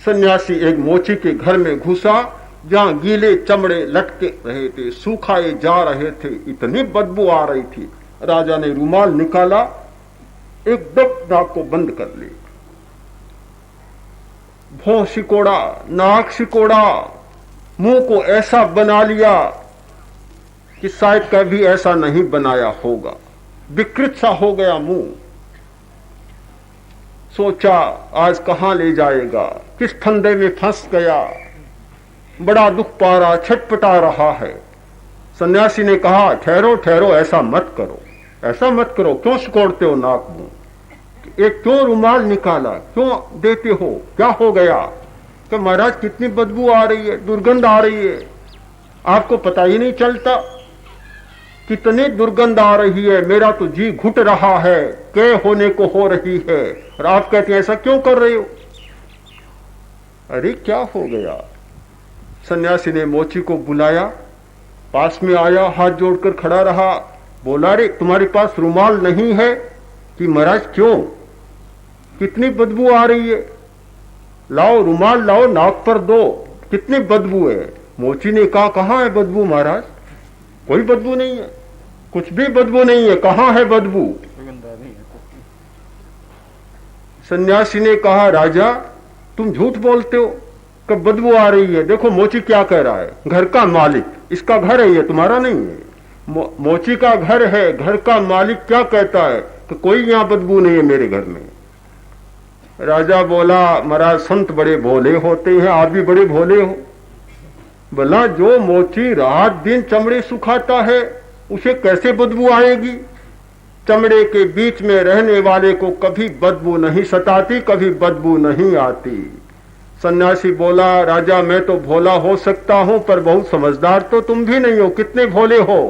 सन्यासी एक मोची के घर में घुसा जहां गीले चमड़े लटके रहे थे, सुखाए जा रहे थे, इतनी बदबू आ रही थी। राजा ने रुमाल निकाला, एकदम नाक को बंद कर ली, भौं सिकोड़ा, नाक सिकोड़ा, मुंह को ऐसा बना लिया कि शायद कभी ऐसा नहीं बनाया होगा। विकृत सा हो गया मुंह। सोचा आज कहां ले जाएगा, किस फंदे में फंस गया, बड़ा दुख पा रहा, छटपटा रहा है। सन्यासी ने कहा ठहरो ठहरो, ऐसा मत करो, ऐसा मत करो, क्यों सिकोड़ते हो नाक मुंह, एक क्यों रुमाल निकाला, क्यों देते हो, क्या हो गया? तो महाराज कितनी बदबू आ रही है, दुर्गंध आ रही है, आपको पता ही नहीं चलता कितनी दुर्गंध आ रही है, मेरा तो जी घुट रहा है, कै होने को हो रही है और आप कहते हैं ऐसा क्यों कर रहे हो? अरे क्या हो गया? सन्यासी ने मोची को बुलाया, पास में आया, हाथ जोड़कर खड़ा रहा, बोला रे तुम्हारे पास रुमाल नहीं है? कि महाराज क्यों, कितनी बदबू आ रही है, लाओ रुमाल लाओ, नाक पर दो, कितनी बदबू है। मोची ने कहा कहां है बदबू महाराज? कोई बदबू नहीं है, कुछ भी बदबू नहीं है, कहां है बदबू? सन्यासी ने कहा राजा तुम झूठ बोलते हो, कब बदबू आ रही है, देखो मोची क्या कह रहा है, घर का मालिक, इसका घर है ये, तुम्हारा नहीं है, मोची का घर है, घर का मालिक क्या कहता है कि कोई यहां बदबू नहीं है मेरे घर में। राजा बोला महाराज संत बड़े भोले होते हैं, आप भी बड़े भोले हो। बोला जो मोची रात दिन चमड़े सुखाता है उसे कैसे बदबू आएगी? चमड़े के बीच में रहने वाले को कभी बदबू नहीं सताती, कभी बदबू नहीं आती। सन्यासी बोला राजा मैं तो भोला हो सकता हूं पर बहुत समझदार तो तुम भी नहीं हो, कितने भोले हो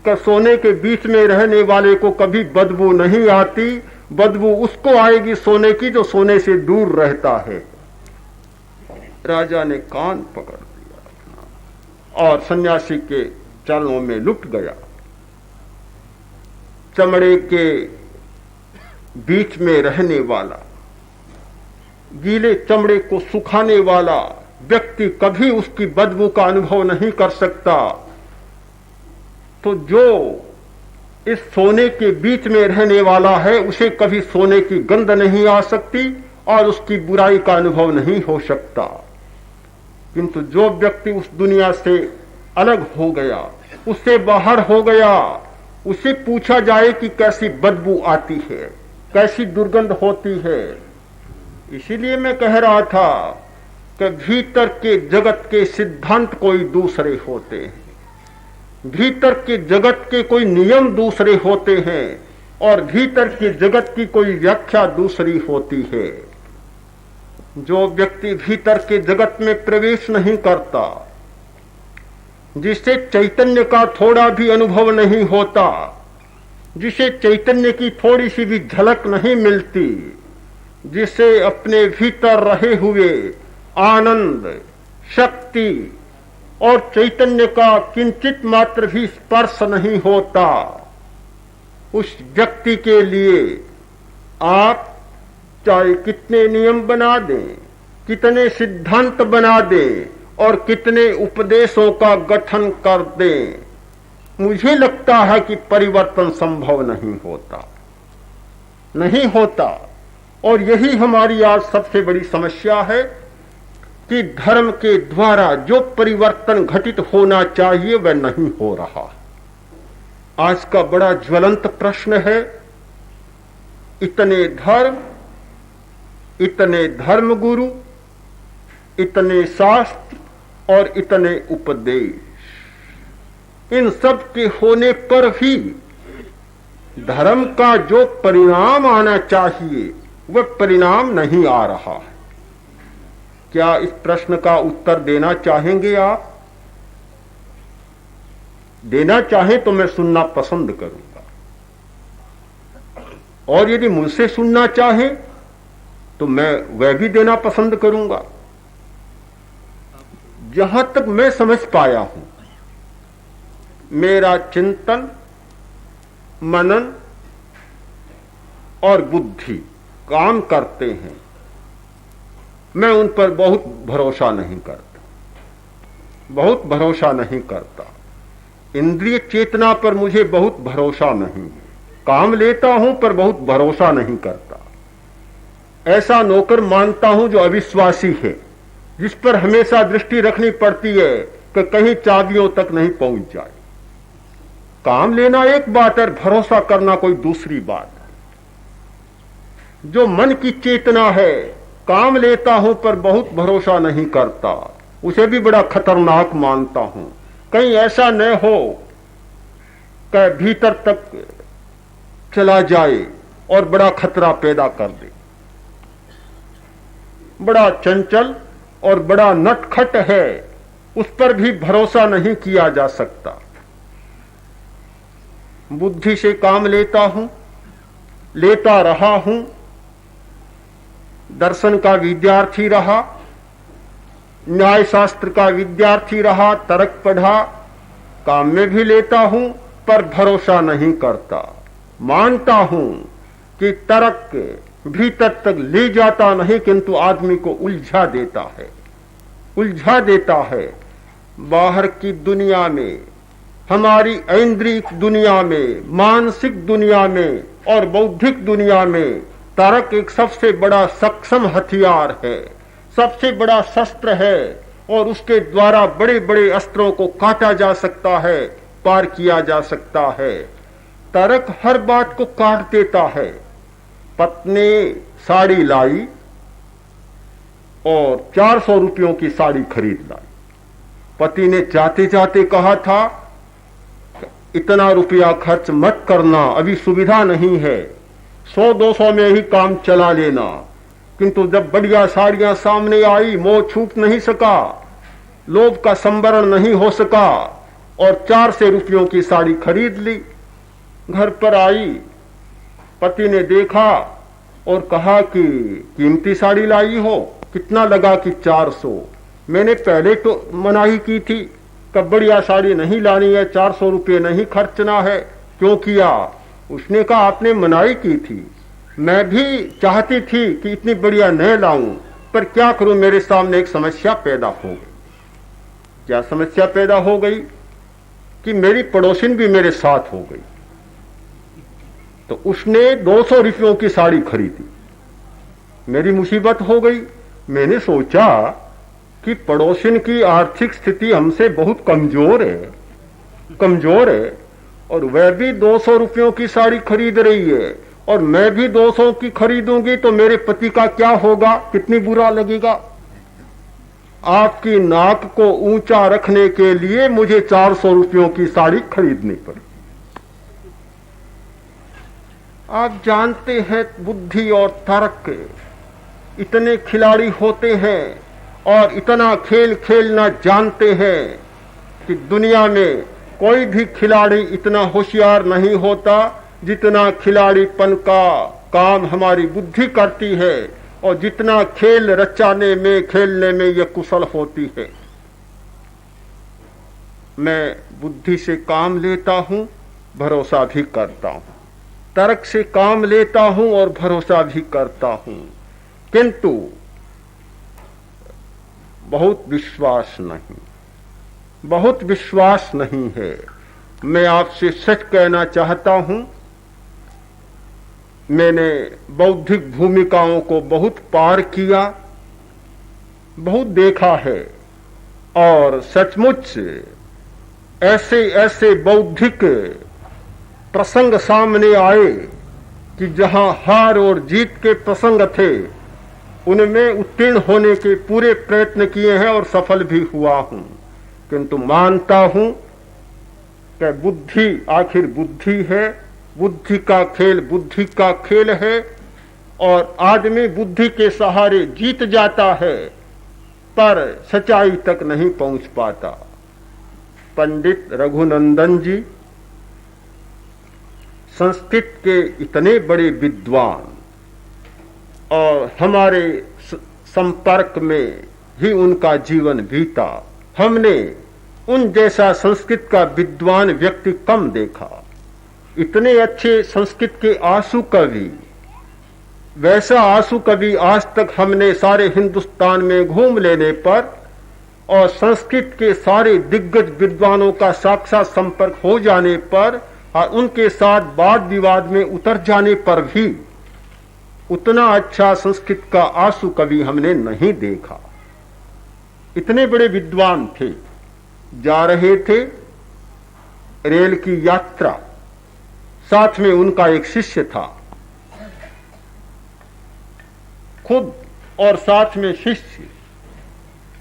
कि सोने के बीच में रहने वाले को कभी बदबू नहीं आती, बदबू उसको आएगी सोने की जो सोने से दूर रहता है। राजा ने कान पकड़ दिया और सन्यासी के चरणों में लुट गया। चमड़े के बीच में रहने वाला, गीले चमड़े को सुखाने वाला व्यक्ति कभी उसकी बदबू का अनुभव नहीं कर सकता, तो जो इस सोने के बीच में रहने वाला है उसे कभी सोने की गंध नहीं आ सकती और उसकी बुराई का अनुभव नहीं हो सकता। किंतु जो व्यक्ति उस दुनिया से अलग हो गया, उससे बाहर हो गया, उसे पूछा जाए कि कैसी बदबू आती है, कैसी दुर्गंध होती है। इसीलिए मैं कह रहा था कि भीतर के जगत के सिद्धांत कोई दूसरे होते हैं, भीतर के जगत के कोई नियम दूसरे होते हैं और भीतर के जगत की कोई व्याख्या दूसरी होती है। जो व्यक्ति भीतर के जगत में प्रवेश नहीं करता, जिससे चैतन्य का थोड़ा भी अनुभव नहीं होता, जिसे चैतन्य की थोड़ी सी भी झलक नहीं मिलती, जिसे अपने भीतर रहे हुए आनंद, शक्ति और चैतन्य का किंचित मात्र भी स्पर्श नहीं होता, उस व्यक्ति के लिए आप चाहे कितने नियम बना दें, कितने सिद्धांत बना दें और कितने उपदेशों का गठन कर दें, मुझे लगता है कि परिवर्तन संभव नहीं होता, नहीं होता। और यही हमारी आज सबसे बड़ी समस्या है कि धर्म के द्वारा जो परिवर्तन घटित होना चाहिए वह नहीं हो रहा। आज का बड़ा ज्वलंत प्रश्न है, इतने धर्म, इतने धर्मगुरु, इतने शास्त्र और इतने उपदेश, इन सब के होने पर भी धर्म का जो परिणाम आना चाहिए वह परिणाम नहीं आ रहा है। क्या इस प्रश्न का उत्तर देना चाहेंगे आप? देना चाहें तो मैं सुनना पसंद करूंगा, और यदि मुझसे सुनना चाहें तो मैं वह भी देना पसंद करूंगा। जहां तक मैं समझ पाया हूं, मेरा चिंतन, मनन और बुद्धि काम करते हैं, मैं उन पर बहुत भरोसा नहीं करता, बहुत भरोसा नहीं करता। इंद्रिय चेतना पर मुझे बहुत भरोसा नहीं है, काम लेता हूं पर बहुत भरोसा नहीं करता। ऐसा नौकर मानता हूं जो अविश्वासी है, जिस पर हमेशा दृष्टि रखनी पड़ती है कि कहीं चाबियों तक नहीं पहुंच जाए। काम लेना एक बात है, भरोसा करना कोई दूसरी बात है। जो मन की चेतना है, काम लेता हूं पर बहुत भरोसा नहीं करता, उसे भी बड़ा खतरनाक मानता हूं। कहीं ऐसा न हो कि भीतर तक चला जाए और बड़ा खतरा पैदा कर दे। बड़ा चंचल और बड़ा नटखट है, उस पर भी भरोसा नहीं किया जा सकता। बुद्धि से काम लेता हूं, लेता रहा हूं, दर्शन का विद्यार्थी रहा, न्याय शास्त्र का विद्यार्थी रहा, तर्क पढ़ा, काम में भी लेता हूं पर भरोसा नहीं करता। मानता हूं कि तर्क भीतर तक ले जाता नहीं, किंतु आदमी को उलझा देता है, उलझा देता है। बाहर की दुनिया में, हमारी ऐन्द्रिक दुनिया में, मानसिक दुनिया में और बौद्धिक दुनिया में तर्क एक सबसे बड़ा सक्षम हथियार है, सबसे बड़ा शस्त्र है, और उसके द्वारा बड़े बड़े अस्त्रों को काटा जा सकता है, पार किया जा सकता है। तर्क हर बात को काट देता है। पत्नी साड़ी लाई और 400 रुपयों की साड़ी खरीद लाई। पति ने जाते जाते कहा था, इतना रुपया खर्च मत करना, अभी सुविधा नहीं है, 100-200 में ही काम चला लेना। किंतु जब बढ़िया साड़ियां सामने आई, मोह छूट नहीं सका, लोभ का संवरण नहीं हो सका और 400 रुपयों की साड़ी खरीद ली। घर पर आई, पति ने देखा और कहा कि कीमती साड़ी लाई हो, कितना लगा कि 400। मैंने पहले तो मनाही की थी कि बढ़िया साड़ी नहीं लानी है, 400 रुपये नहीं खर्चना है। क्यों किया? उसने कहा आपने मनाही की थी, मैं भी चाहती थी कि इतनी बढ़िया न लाऊं, पर क्या करूं, मेरे सामने एक समस्या पैदा हो गई। क्या समस्या पैदा हो गई? कि मेरी पड़ोसिन भी मेरे साथ हो गई, तो उसने 200 रुपयों की साड़ी खरीदी। मेरी मुसीबत हो गई। मैंने सोचा कि पड़ोसिन की आर्थिक स्थिति हमसे बहुत कमजोर है, कमजोर है, और वह भी 200 रुपयों की साड़ी खरीद रही है और मैं भी 200 की खरीदूंगी, तो मेरे पति का क्या होगा, कितनी बुरा लगेगा। आपकी नाक को ऊंचा रखने के लिए मुझे 400 रुपयों की साड़ी खरीदनी पड़ी। आप जानते हैं बुद्धि और तर्क इतने खिलाड़ी होते हैं और इतना खेल खेलना जानते हैं कि दुनिया में कोई भी खिलाड़ी इतना होशियार नहीं होता जितना खिलाड़ीपन का काम हमारी बुद्धि करती है और जितना खेल रचाने में खेलने में ये कुशल होती है। मैं बुद्धि से काम लेता हूं, भरोसा भी करता हूं, तर्क से काम लेता हूं और भरोसा भी करता हूं, किंतु बहुत विश्वास नहीं है। मैं आपसे सच कहना चाहता हूं, मैंने बौद्धिक भूमिकाओं को बहुत पार किया, बहुत देखा है, और सचमुच ऐसे ऐसे बौद्धिक प्रसंग सामने आए कि जहां हार और जीत के प्रसंग थे, उनमें उत्तीर्ण होने के पूरे प्रयत्न किए हैं और सफल भी हुआ हूं। किंतु मानता हूं कि बुद्धि आखिर बुद्धि है, बुद्धि का खेल है, और आदमी बुद्धि के सहारे जीत जाता है पर सच्चाई तक नहीं पहुंच पाता। पंडित रघुनंदन जी संस्कृत के इतने बड़े विद्वान और हमारे संपर्क में ही उनका जीवन बीता। हमने उन जैसा संस्कृत का विद्वान व्यक्ति कम देखा। इतने अच्छे संस्कृत के आंसू कवि, वैसा आंसू कवि आज तक हमने सारे हिंदुस्तान में घूम लेने पर और संस्कृत के सारे दिग्गज विद्वानों का साक्षात संपर्क हो जाने पर और उनके साथ वाद विवाद में उतर जाने पर भी उतना अच्छा संस्कृत का आंसू कवि हमने नहीं देखा। इतने बड़े विद्वान थे, जा रहे थे रेल की यात्रा, साथ में उनका एक शिष्य था, खुद और साथ में शिष्य,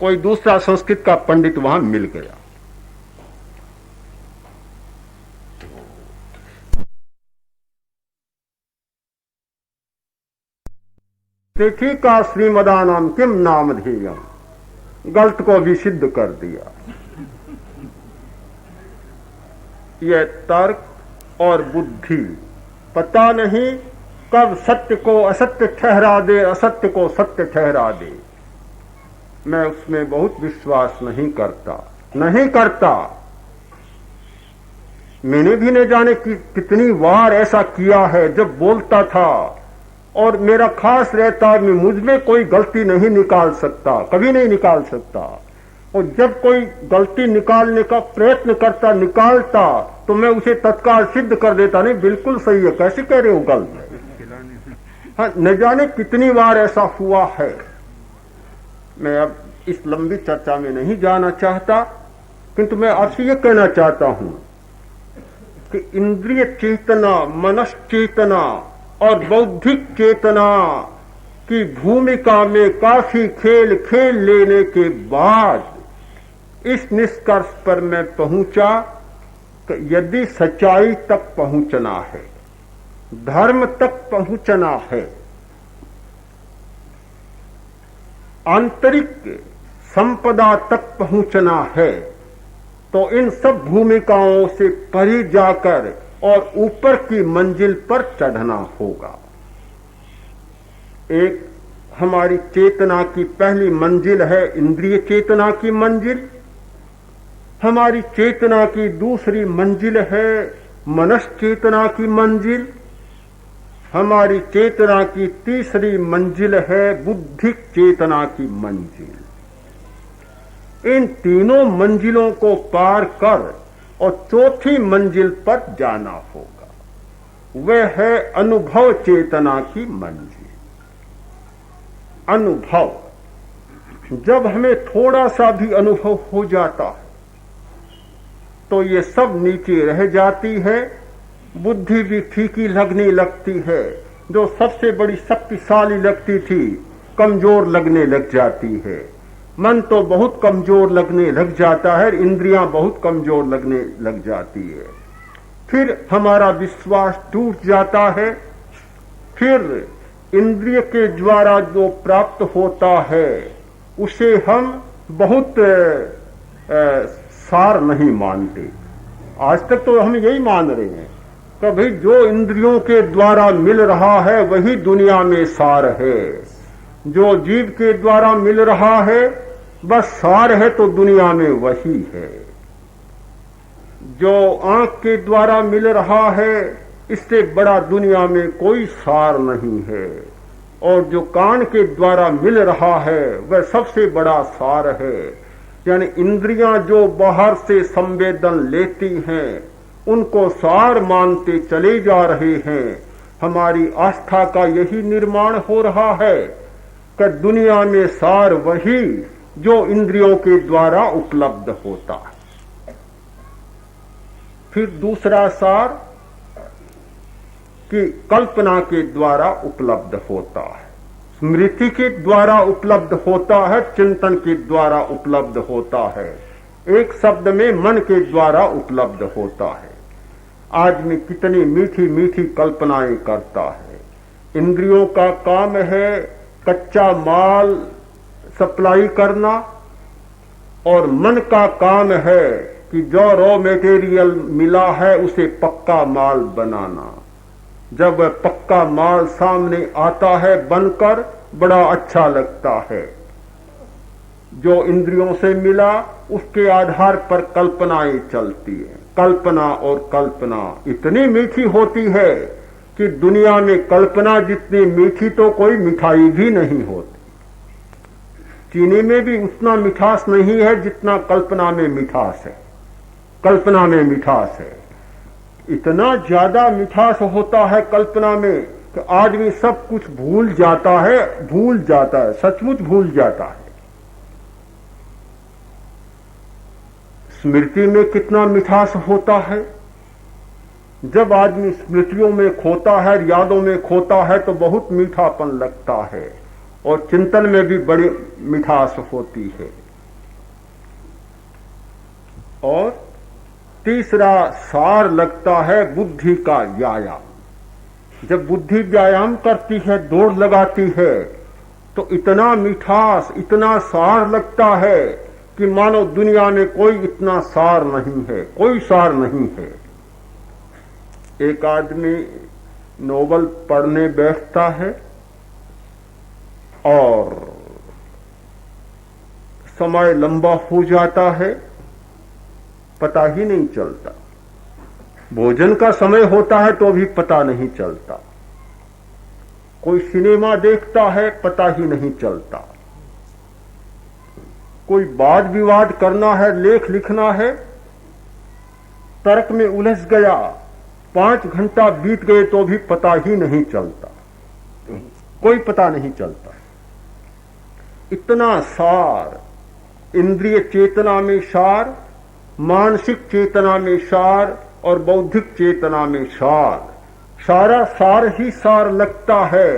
कोई दूसरा संस्कृत का पंडित वहां मिल गया। तिथि का श्रीमदानाम किम नाम ध्येयम, गलत को भी सिद्ध कर दिया। यह तर्क और बुद्धि पता नहीं कब सत्य को असत्य ठहरा दे, असत्य को सत्य ठहरा दे। मैं उसमें बहुत विश्वास नहीं करता। मैंने भी न जाने कितनी बार ऐसा किया है जब बोलता था, और मेरा खास रहता मैं मुझ में कोई गलती नहीं निकाल सकता, कभी नहीं निकाल सकता। और जब कोई गलती निकालने का प्रयत्न करता, निकालता, तो मैं उसे तत्काल सिद्ध कर देता, नहीं बिल्कुल सही है, कैसे कह रहे हो गलत है। हाँ, न जाने कितनी बार ऐसा हुआ है। मैं अब इस लंबी चर्चा में नहीं जाना चाहता, किंतु मैं आपसे यह कहना चाहता हूं कि इंद्रिय चेतना, मनश्चेतना और बौद्धिक चेतना की भूमिका में काफी खेल खेल लेने के बाद इस निष्कर्ष पर मैं पहुंचा कि यदि सच्चाई तक पहुंचना है, धर्म तक पहुंचना है, आंतरिक संपदा तक पहुंचना है, तो इन सब भूमिकाओं से परे जाकर और ऊपर की मंजिल पर चढ़ना होगा। एक हमारी चेतना की पहली मंजिल है इंद्रिय चेतना की मंजिल, हमारी चेतना की दूसरी मंजिल है मनश्चेतना की मंजिल, हमारी चेतना की तीसरी मंजिल है बुद्धिक चेतना की मंजिल। इन तीनों मंजिलों को पार कर और चौथी मंजिल पर जाना होगा, वह है अनुभव चेतना की मंजिल। अनुभव, जब हमें थोड़ा सा भी अनुभव हो जाता है तो ये सब नीचे रह जाती है, बुद्धि भी फीकी लगने लगती है, जो सबसे बड़ी शक्तिशाली लगती थी कमजोर लगने लग जाती है, मन तो बहुत कमजोर लगने लग जाता है, इंद्रियां बहुत कमजोर लगने लग जाती है, फिर हमारा विश्वास टूट जाता है, फिर इंद्रिय के द्वारा जो प्राप्त होता है उसे हम बहुत सार नहीं मानते। आज तक तो हम यही मान रहे हैं कभी जो इंद्रियों के द्वारा मिल रहा है वही दुनिया में सार है। जो जीव के द्वारा मिल रहा है बस सार है तो दुनिया में वही है। जो आंख के द्वारा मिल रहा है इससे बड़ा दुनिया में कोई सार नहीं है, और जो कान के द्वारा मिल रहा है वह सबसे बड़ा सार है। यानी इंद्रियां जो बाहर से संवेदन लेती हैं उनको सार मानते चले जा रहे हैं। हमारी आस्था का यही निर्माण हो रहा है कि दुनिया में सार वही जो इंद्रियों के द्वारा उपलब्ध होता है। फिर दूसरा सार कि कल्पना के द्वारा उपलब्ध होता है, स्मृति के द्वारा उपलब्ध होता है, चिंतन के द्वारा उपलब्ध होता है, एक शब्द में मन के द्वारा उपलब्ध होता है। आदमी कितनी मीठी मीठी कल्पनाएं करता है। इंद्रियों का काम है कच्चा माल सप्लाई करना, और मन का काम है कि जो रॉ मटेरियल मिला है उसे पक्का माल बनाना। जब वह पक्का माल सामने आता है बनकर, बड़ा अच्छा लगता है। जो इंद्रियों से मिला उसके आधार पर कल्पनाएं चलती है। कल्पना और कल्पना इतनी मीठी होती है कि दुनिया में कल्पना जितनी मीठी तो कोई मिठाई भी नहीं होती। चीनी में भी उतना मिठास नहीं है जितना कल्पना में मिठास है। कल्पना में मिठास है, इतना ज्यादा मिठास होता है कल्पना में कि आदमी सब कुछ भूल जाता है, सचमुच भूल जाता है। स्मृति में कितना मिठास होता है। जब आदमी स्मृतियों में खोता है, यादों में खोता है तो बहुत मीठापन लगता है, और चिंतन में भी बड़ी मिठास होती है। और तीसरा सार लगता है बुद्धि का व्यायाम। जब बुद्धि व्यायाम करती है, दौड़ लगाती है, तो इतना मिठास, इतना सार लगता है कि मानो दुनिया में कोई इतना सार नहीं है, कोई सार नहीं है। एक आदमी नोवेल पढ़ने बैठता है और समय लंबा हो जाता है, पता ही नहीं चलता। भोजन का समय होता है तो भी पता नहीं चलता। कोई सिनेमा देखता है, पता ही नहीं चलता। कोई वाद विवाद करना है, लेख लिखना है, तर्क में उलझ गया, 5 घंटा बीत गए तो भी पता ही नहीं चलता, कोई पता नहीं चलता। इतना सार, इंद्रिय चेतना में सार, मानसिक चेतना में सार और बौद्धिक चेतना में सार, सारा सार ही सार लगता है।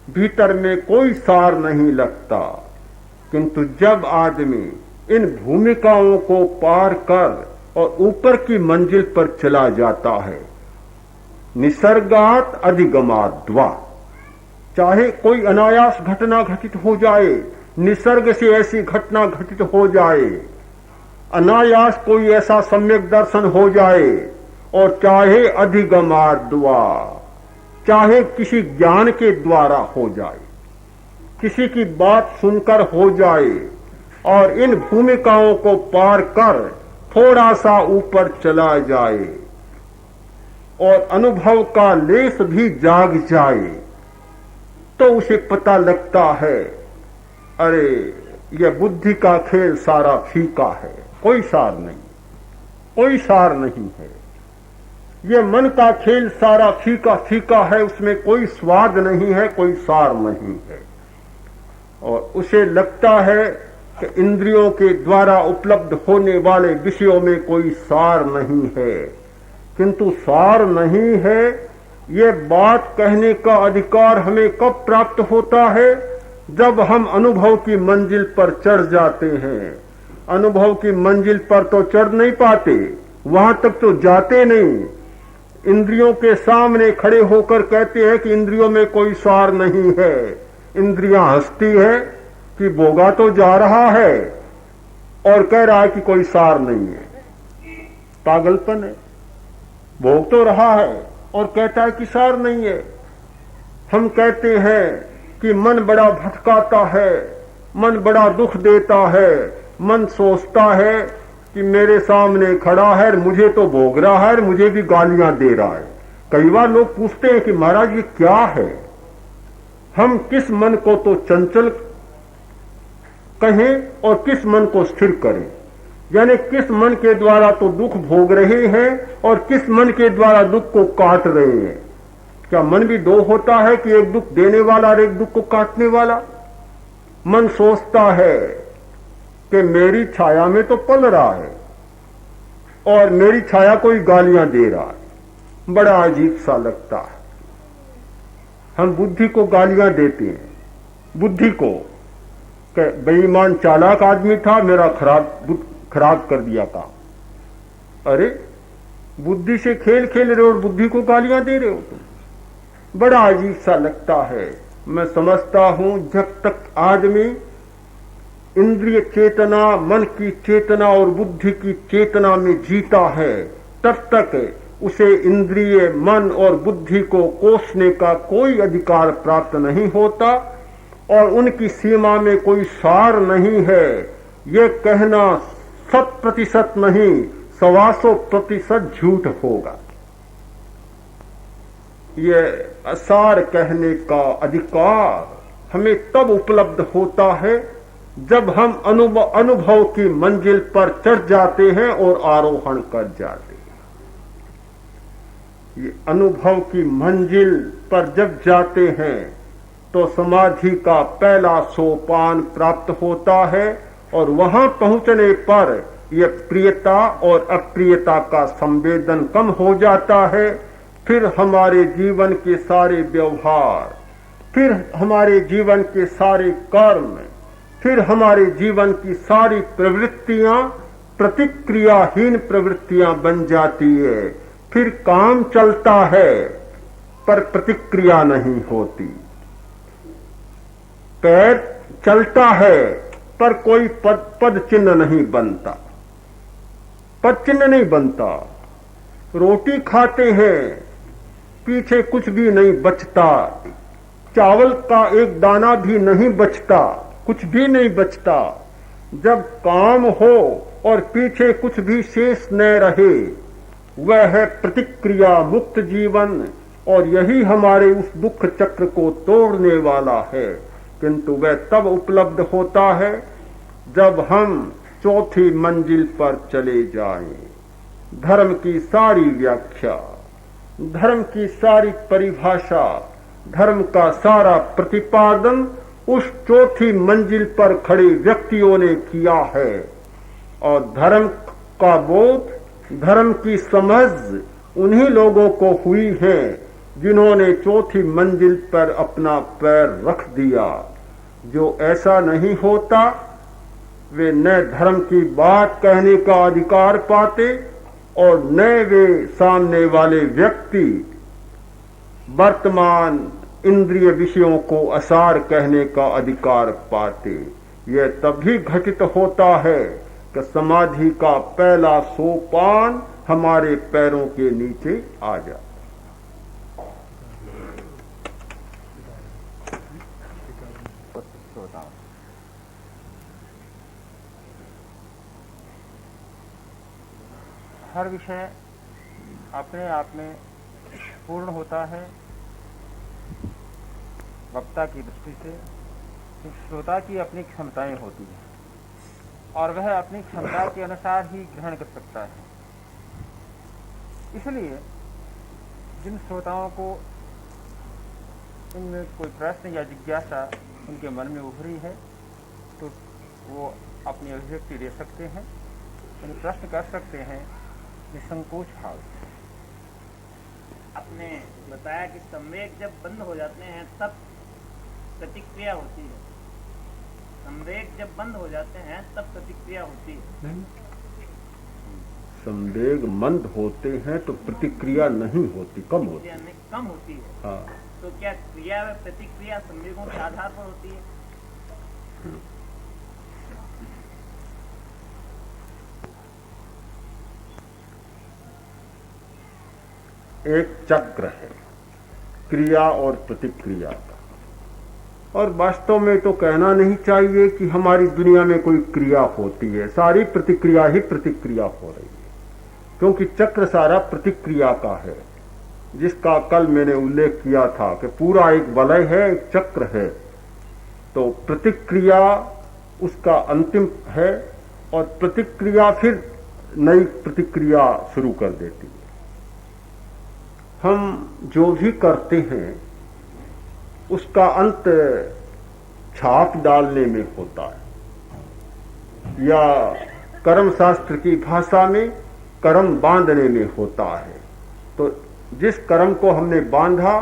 भीतर में कोई सार नहीं लगता। किंतु जब आदमी इन भूमिकाओं को पार कर और ऊपर की मंजिल पर चला जाता है, निसर्गात अधिगमाद्वा, चाहे कोई अनायास घटना घटित हो जाए, निसर्ग से ऐसी घटना घटित हो जाए, अनायास कोई ऐसा सम्यक दर्शन हो जाए, और चाहे अधिगमाद्वा, चाहे किसी ज्ञान के द्वारा हो जाए, किसी की बात सुनकर हो जाए, और इन भूमिकाओं को पार कर थोड़ा सा ऊपर चला जाए और अनुभव का लेस भी जाग जाए, तो उसे पता लगता है, अरे यह बुद्धि का खेल सारा फीका है, कोई सार नहीं, कोई सार नहीं है। यह मन का खेल सारा फीका फीका है, उसमें कोई स्वाद नहीं है, कोई सार नहीं है। और उसे लगता है कि इंद्रियों के द्वारा उपलब्ध होने वाले विषयों में कोई सार नहीं है। किंतु सार नहीं है, ये बात कहने का अधिकार हमें कब प्राप्त होता है? जब हम अनुभव की मंजिल पर चढ़ जाते हैं। अनुभव की मंजिल पर तो चढ़ नहीं पाते, वहां तक तो जाते नहीं। इंद्रियों के सामने खड़े होकर कहते हैं कि इंद्रियों में कोई सार नहीं है। इंद्रियां हंसती है कि बोगा तो जा रहा है और कह रहा है कि कोई सार नहीं है। पागलपन है। भोग तो रहा है और कहता है कि सार नहीं है। हम कहते हैं कि मन बड़ा भटकाता है, मन बड़ा दुख देता है, मन सोचता है कि मेरे सामने खड़ा है, मुझे तो भोग रहा है, मुझे भी गालियां दे रहा है। कई बार लोग पूछते हैं कि महाराज ये क्या है। हम किस मन को तो चंचल कहें और किस मन को स्थिर करें, यानी किस मन के द्वारा तो दुख भोग रहे हैं और किस मन के द्वारा दुख को काट रहे हैं। क्या मन भी दो होता है कि एक दुख देने वाला और एक दुख को काटने वाला? मन सोचता है कि मेरी छाया में तो पल रहा है और मेरी छाया कोई गालियां दे रहा है। बड़ा अजीब सा लगता है। हम बुद्धि को गालियां देते हैं, बुद्धि को कि बेईमान चालाक आदमी था, मेरा खराब कर दिया काम। अरे बुद्धि से खेल खेल रहे हो और बुद्धि को गालियां दे रहे हो तुम। बड़ा अजीब सा लगता है। मैं समझता हूं जब तक आदमी इंद्रिय चेतना, मन की चेतना और बुद्धि की चेतना में जीता है, तब तक उसे इंद्रिय, मन और बुद्धि को कोसने का कोई अधिकार प्राप्त नहीं होता और उनकी सीमा में कोई सार नहीं है। ये कहना 100% नहीं, 125% झूठ होगा। ये असार कहने का अधिकार हमें तब उपलब्ध होता है जब हम अनुभव की मंजिल पर चढ़ जाते हैं और आरोहण कर जाते हैं। ये अनुभव की मंजिल पर जब जाते हैं तो समाधि का पहला सोपान प्राप्त होता है और वहां पहुंचने पर यह प्रियता और अप्रियता का संवेदन कम हो जाता है। फिर हमारे जीवन के सारे व्यवहार, फिर हमारे जीवन के सारे कर्म, फिर हमारे जीवन की सारी प्रवृत्तियां प्रतिक्रियाहीन प्रवृत्तियां बन जाती है। फिर काम चलता है पर प्रतिक्रिया नहीं होती, पैर चलता है पर कोई पद चिन्ह नहीं बनता, पद चिन्ह नहीं बनता। रोटी खाते हैं, पीछे कुछ भी नहीं बचता, चावल का एक दाना भी नहीं बचता, कुछ भी नहीं बचता। जब काम हो और पीछे कुछ भी शेष न रहे, वह है प्रतिक्रिया मुक्त जीवन और यही हमारे उस दुख चक्र को तोड़ने वाला है। किंतु वह तब उपलब्ध होता है जब हम चौथी मंजिल पर चले जाएं। धर्म की सारी व्याख्या, धर्म की सारी परिभाषा, धर्म का सारा प्रतिपादन उस चौथी मंजिल पर खड़े व्यक्तियों ने किया है और धर्म का बोध, धर्म की समझ उन्हीं लोगों को हुई है जिन्होंने चौथी मंजिल पर अपना पैर रख दिया। जो ऐसा नहीं होता वे न धर्म की बात कहने का अधिकार पाते और न वे सामने वाले व्यक्ति वर्तमान इंद्रिय विषयों को असार कहने का अधिकार पाते। यह तभी घटित होता है कि समाधि का पहला सोपान हमारे पैरों के नीचे आ जाए। हर विषय अपने आप में पूर्ण होता है वक्ता की दृष्टि से। श्रोता की अपनी क्षमताएं होती हैं और वह अपनी क्षमता के अनुसार ही ग्रहण कर सकता है। इसलिए जिन श्रोताओं को इनमें कोई प्रश्न या जिज्ञासा उनके मन में उभरी है तो वो अपनी अभिव्यक्ति दे सकते हैं, प्रश्न कर सकते हैं निसंकोच भाव। आपने बताया कि संवेग जब बंद हो जाते हैं तब प्रतिक्रिया होती है। संवेग जब बंद हो जाते हैं तब प्रतिक्रिया होती है। संवेग मंद होते हैं तो प्रतिक्रिया नहीं होती, कम होती है। कम होती है। हाँ। तो क्या क्रिया व प्रतिक्रिया संवेगों के आधार पर होती है? एक चक्र है क्रिया और प्रतिक्रिया का। और वास्तव में तो कहना नहीं चाहिए कि हमारी दुनिया में कोई क्रिया होती है, सारी प्रतिक्रिया ही प्रतिक्रिया हो रही है, क्योंकि चक्र सारा प्रतिक्रिया का है, जिसका कल मैंने उल्लेख किया था कि पूरा एक वलय है, एक चक्र है। तो प्रतिक्रिया उसका अंतिम है और प्रतिक्रिया फिर नई प्रतिक्रिया शुरू कर देती है। हम जो भी करते हैं उसका अंत छाप डालने में होता है, या कर्म शास्त्र की भाषा में कर्म बांधने में होता है। तो जिस कर्म को हमने बांधा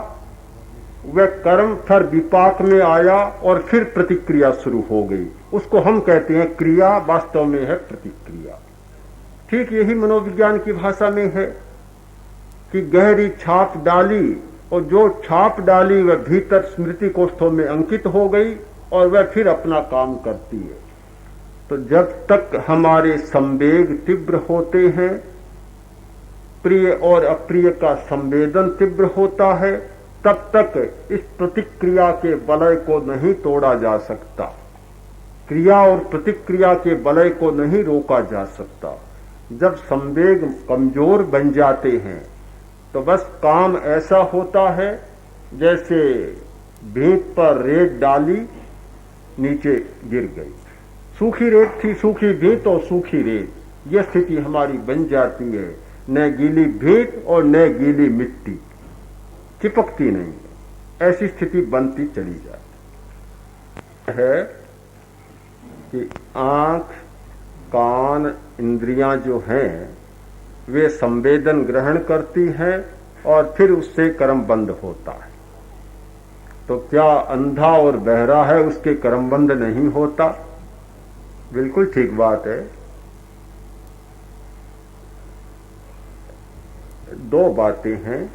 वह कर्म फिर विपाक में आया और फिर प्रतिक्रिया शुरू हो गई, उसको हम कहते हैं क्रिया, वास्तव में है प्रतिक्रिया। ठीक यही मनोविज्ञान की भाषा में है कि गहरी छाप डाली और जो छाप डाली वह भीतर स्मृति कोष्ठों में अंकित हो गई और वह फिर अपना काम करती है। तो जब तक हमारे संवेग तीव्र होते हैं, प्रिय और अप्रिय का संवेदन तीव्र होता है, तब तक इस प्रतिक्रिया के वलय को नहीं तोड़ा जा सकता, क्रिया और प्रतिक्रिया के वलय को नहीं रोका जा सकता। जब संवेग कमजोर बन जाते हैं तो बस काम ऐसा होता है जैसे भींत पर रेत डाली नीचे गिर गई, सूखी रेत थी, सूखी भींत और सूखी रेत, यह स्थिति हमारी बन जाती है। न गीली भींत और न गीली मिट्टी, चिपकती नहीं है, ऐसी स्थिति बनती चली जाती है कि आंख, कान, इंद्रियां जो हैं वे संवेदन ग्रहण करती हैं और फिर उससे कर्म बंद होता है। तो क्या अंधा और बहरा है उसके कर्म बंद नहीं होता? बिल्कुल ठीक बात है। दो बातें हैं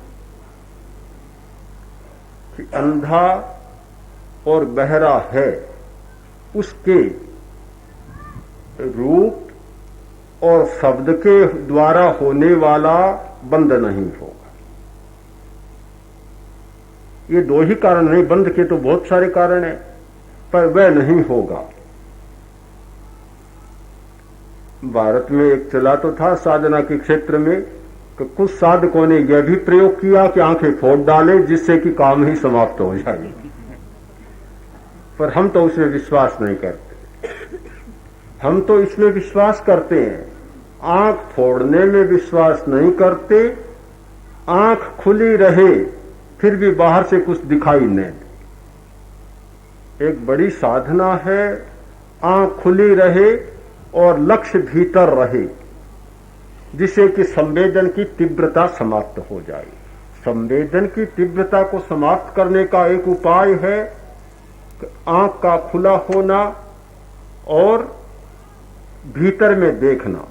कि अंधा और बहरा है, उसके रूप और शब्द के द्वारा होने वाला बंद नहीं होगा। ये दो ही कारण नहीं, बंद के तो बहुत सारे कारण हैं, पर वह नहीं होगा। भारत में एक चला तो था साधना के क्षेत्र में कि कुछ साधकों ने यह भी प्रयोग किया कि आंखें फोड़ डाले जिससे कि काम ही समाप्त हो जाए, पर हम तो उसमें विश्वास नहीं करते। हम तो इसमें विश्वास करते हैं, आंख फोड़ने में विश्वास नहीं करते। आंख खुली रहे फिर भी बाहर से कुछ दिखाई नहीं दे। एक बड़ी साधना है आंख खुली रहे और लक्ष्य भीतर रहे, जिससे कि संवेदन की तीव्रता समाप्त हो जाए। संवेदन की तीव्रता को समाप्त करने का एक उपाय है आंख का खुला होना और भीतर में देखना।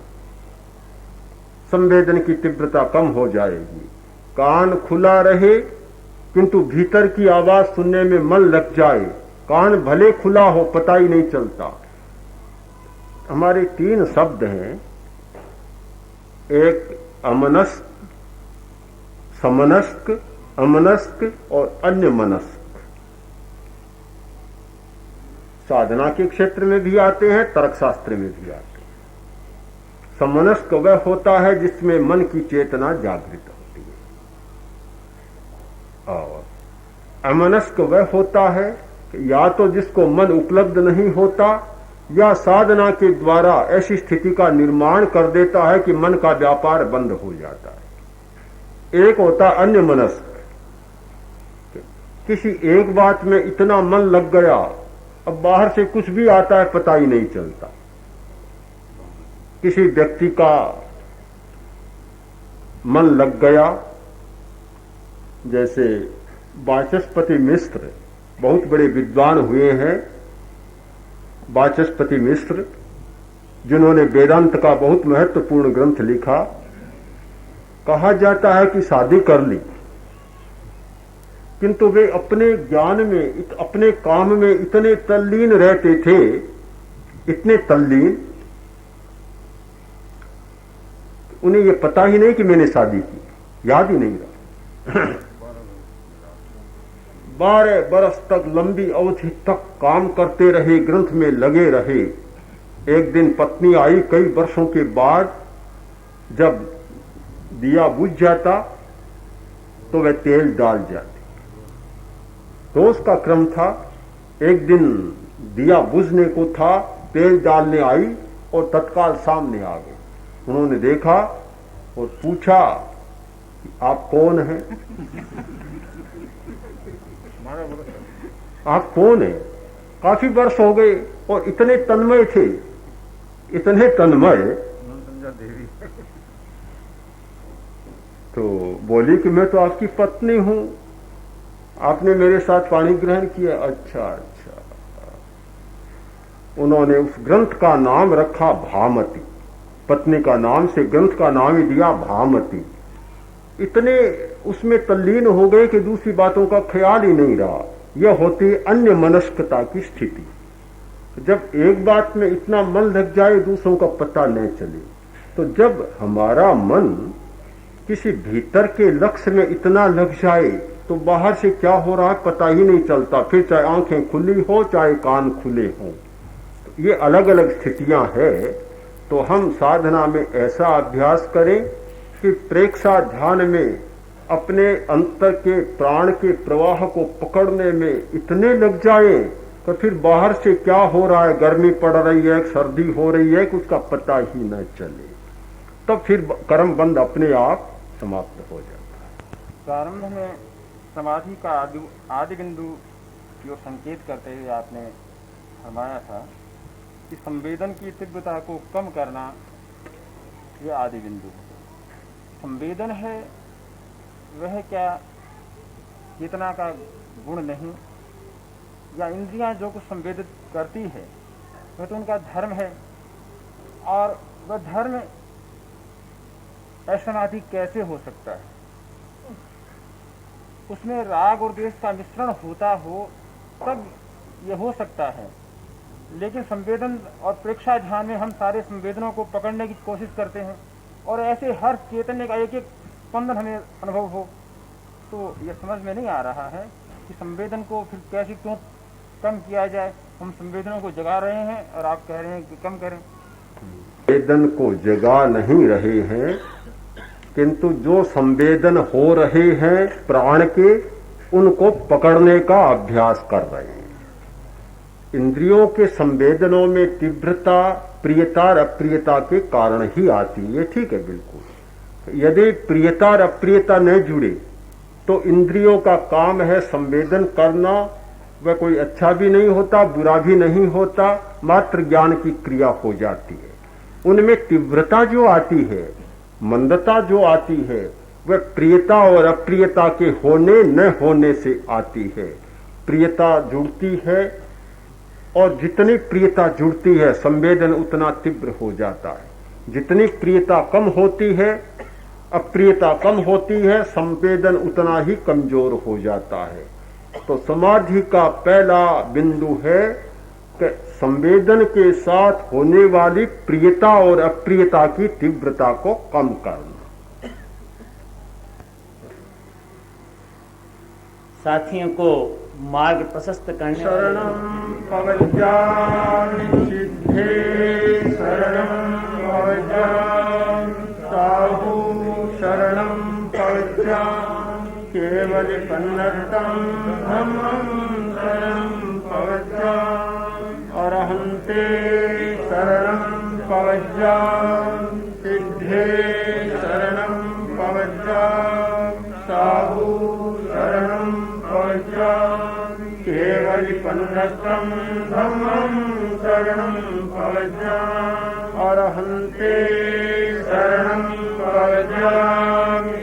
संवेदन की तीव्रता कम हो जाएगी। कान खुला रहे किंतु भीतर की आवाज सुनने में मन लग जाए, कान भले खुला हो पता ही नहीं चलता। हमारे तीन शब्द हैं, एक अमनस्क, समनस्क, अमनस्क और अन्य मनस्क। साधना के क्षेत्र में भी आते हैं, तर्कशास्त्र में भी आते हैं। समनस्क वह होता है जिसमें मन की चेतना जागृत होती है, और अमनस्क वह होता है कि या तो जिसको मन उपलब्ध नहीं होता या साधना के द्वारा ऐसी स्थिति का निर्माण कर देता है कि मन का व्यापार बंद हो जाता है। एक होता अन्य मनस्क, किसी एक बात में इतना मन लग गया अब बाहर से कुछ भी आता है पता ही नहीं चलता। किसी व्यक्ति का मन लग गया, जैसे वाचस्पति मिश्र बहुत बड़े विद्वान हुए हैं, वाचस्पति मिश्र जिन्होंने वेदांत का बहुत महत्वपूर्ण ग्रंथ लिखा। कहा जाता है कि शादी कर ली, किंतु वे अपने ज्ञान में, अपने काम में इतने तल्लीन रहते थे, इतने तल्लीन, उन्हें ये पता ही नहीं कि मैंने शादी की, याद ही नहीं रहा। 12 बरस तक लंबी अवधि तक काम करते रहे, ग्रंथ में लगे रहे। एक दिन पत्नी आई कई वर्षों के बाद, जब दिया बुझ जाता तो वह तेल डाल जाती। तो उसका क्रम था, एक दिन दिया बुझने को था, तेल डालने आई और तत्काल सामने आ गई। उन्होंने देखा और पूछा कि आप कौन हैं? आप कौन हैं? काफी वर्ष हो गए और इतने तन्मय थे, इतने तन्मय। तो बोली कि मैं तो आपकी पत्नी हूं, आपने मेरे साथ पाणी ग्रहण किया। अच्छा अच्छा। उन्होंने उस ग्रंथ का नाम रखा भामती, पत्नी का नाम से ग्रंथ का नाम ही दिया भामती। इतने उसमें तल्लीन हो गए कि दूसरी बातों का ख्याल ही नहीं रहा। यह होती अन्य मनस्कता की स्थिति। जब एक बात में इतना मन लग जाए दूसरों का पता न चले, तो जब हमारा मन किसी भीतर के लक्ष्य में इतना लग जाए तो बाहर से क्या हो रहा है पता ही नहीं चलता, फिर चाहे आंखें खुली हो चाहे कान खुले हों। तो ये अलग अलग स्थितियां हैं। तो हम साधना में ऐसा अभ्यास करें कि प्रेक्षा ध्यान में अपने अंतर के प्राण के प्रवाह को पकड़ने में इतने लग जाए तो फिर बाहर से क्या हो रहा है, गर्मी पड़ रही है, सर्दी हो रही है, कुछ का पता ही न चले। तब फिर कर्म बंद अपने आप समाप्त हो जाता है। प्रारंभ में समाधि का आदि बिंदु जो संकेत करते हुए आपने फरमाया था कि संवेदन की तीव्रता को कम करना, ये आदि बिंदु है। संवेदन है वह क्या चेतना का गुण नहीं, या इंद्रियां जो कुछ संवेदित करती है वह तो उनका धर्म है। और वह धर्म असमाधि कैसे हो सकता है? उसमें राग और द्वेष का मिश्रण होता हो तब यह हो सकता है। लेकिन संवेदन और प्रेक्षा ध्यान में हम सारे संवेदनों को पकड़ने की कोशिश करते हैं और ऐसे हर चैतन्य का एक एक स्पंदन हमें अनुभव हो, तो यह समझ में नहीं आ रहा है कि संवेदन को फिर कैसे क्यों कम किया जाए। हम संवेदनों को जगा रहे हैं और आप कह रहे हैं कि कम करें। संवेदन को जगा नहीं रहे हैं, किंतु जो संवेदन हो रहे हैं प्राण के, उनको पकड़ने का अभ्यास कर रहे हैं। इंद्रियों के संवेदनों में तीव्रता प्रियता और अप्रियता के कारण ही आती है, ठीक है बिल्कुल। यदि प्रियता और अप्रियता न जुड़े तो इंद्रियों का काम है संवेदन करना, वह कोई अच्छा भी नहीं होता बुरा भी नहीं होता, मात्र ज्ञान की क्रिया हो जाती है। उनमें तीव्रता जो आती है, मंदता जो आती है, वह प्रियता और अप्रियता के होने न होने से आती है। प्रियता जुड़ती है और जितनी प्रियता जुड़ती है संवेदन उतना तीव्र हो जाता है। जितनी प्रियता कम होती है, अप्रियता कम होती है, संवेदन उतना ही कमजोर हो जाता है। तो समाधि का पहला बिंदु है कि संवेदन के साथ होने वाली प्रियता और अप्रियता की तीव्रता को कम करना। साथियों को मार्ग प्रशस्त करने शरणं पवज्जामि सिद्धे शरणं पवज्जामि साहु शरणं पवज्जामि केवलपन्नतं धम्मं शरणं पवज्जामि अरहन्ते शरणं पवज्जामि सिद्धे शरणं पवज्जामि साहु शरणं पवज्जामि केवलपन्नतं धम्मं शरणं पवज्जामि अरहन्ते शरणं पवज्जामि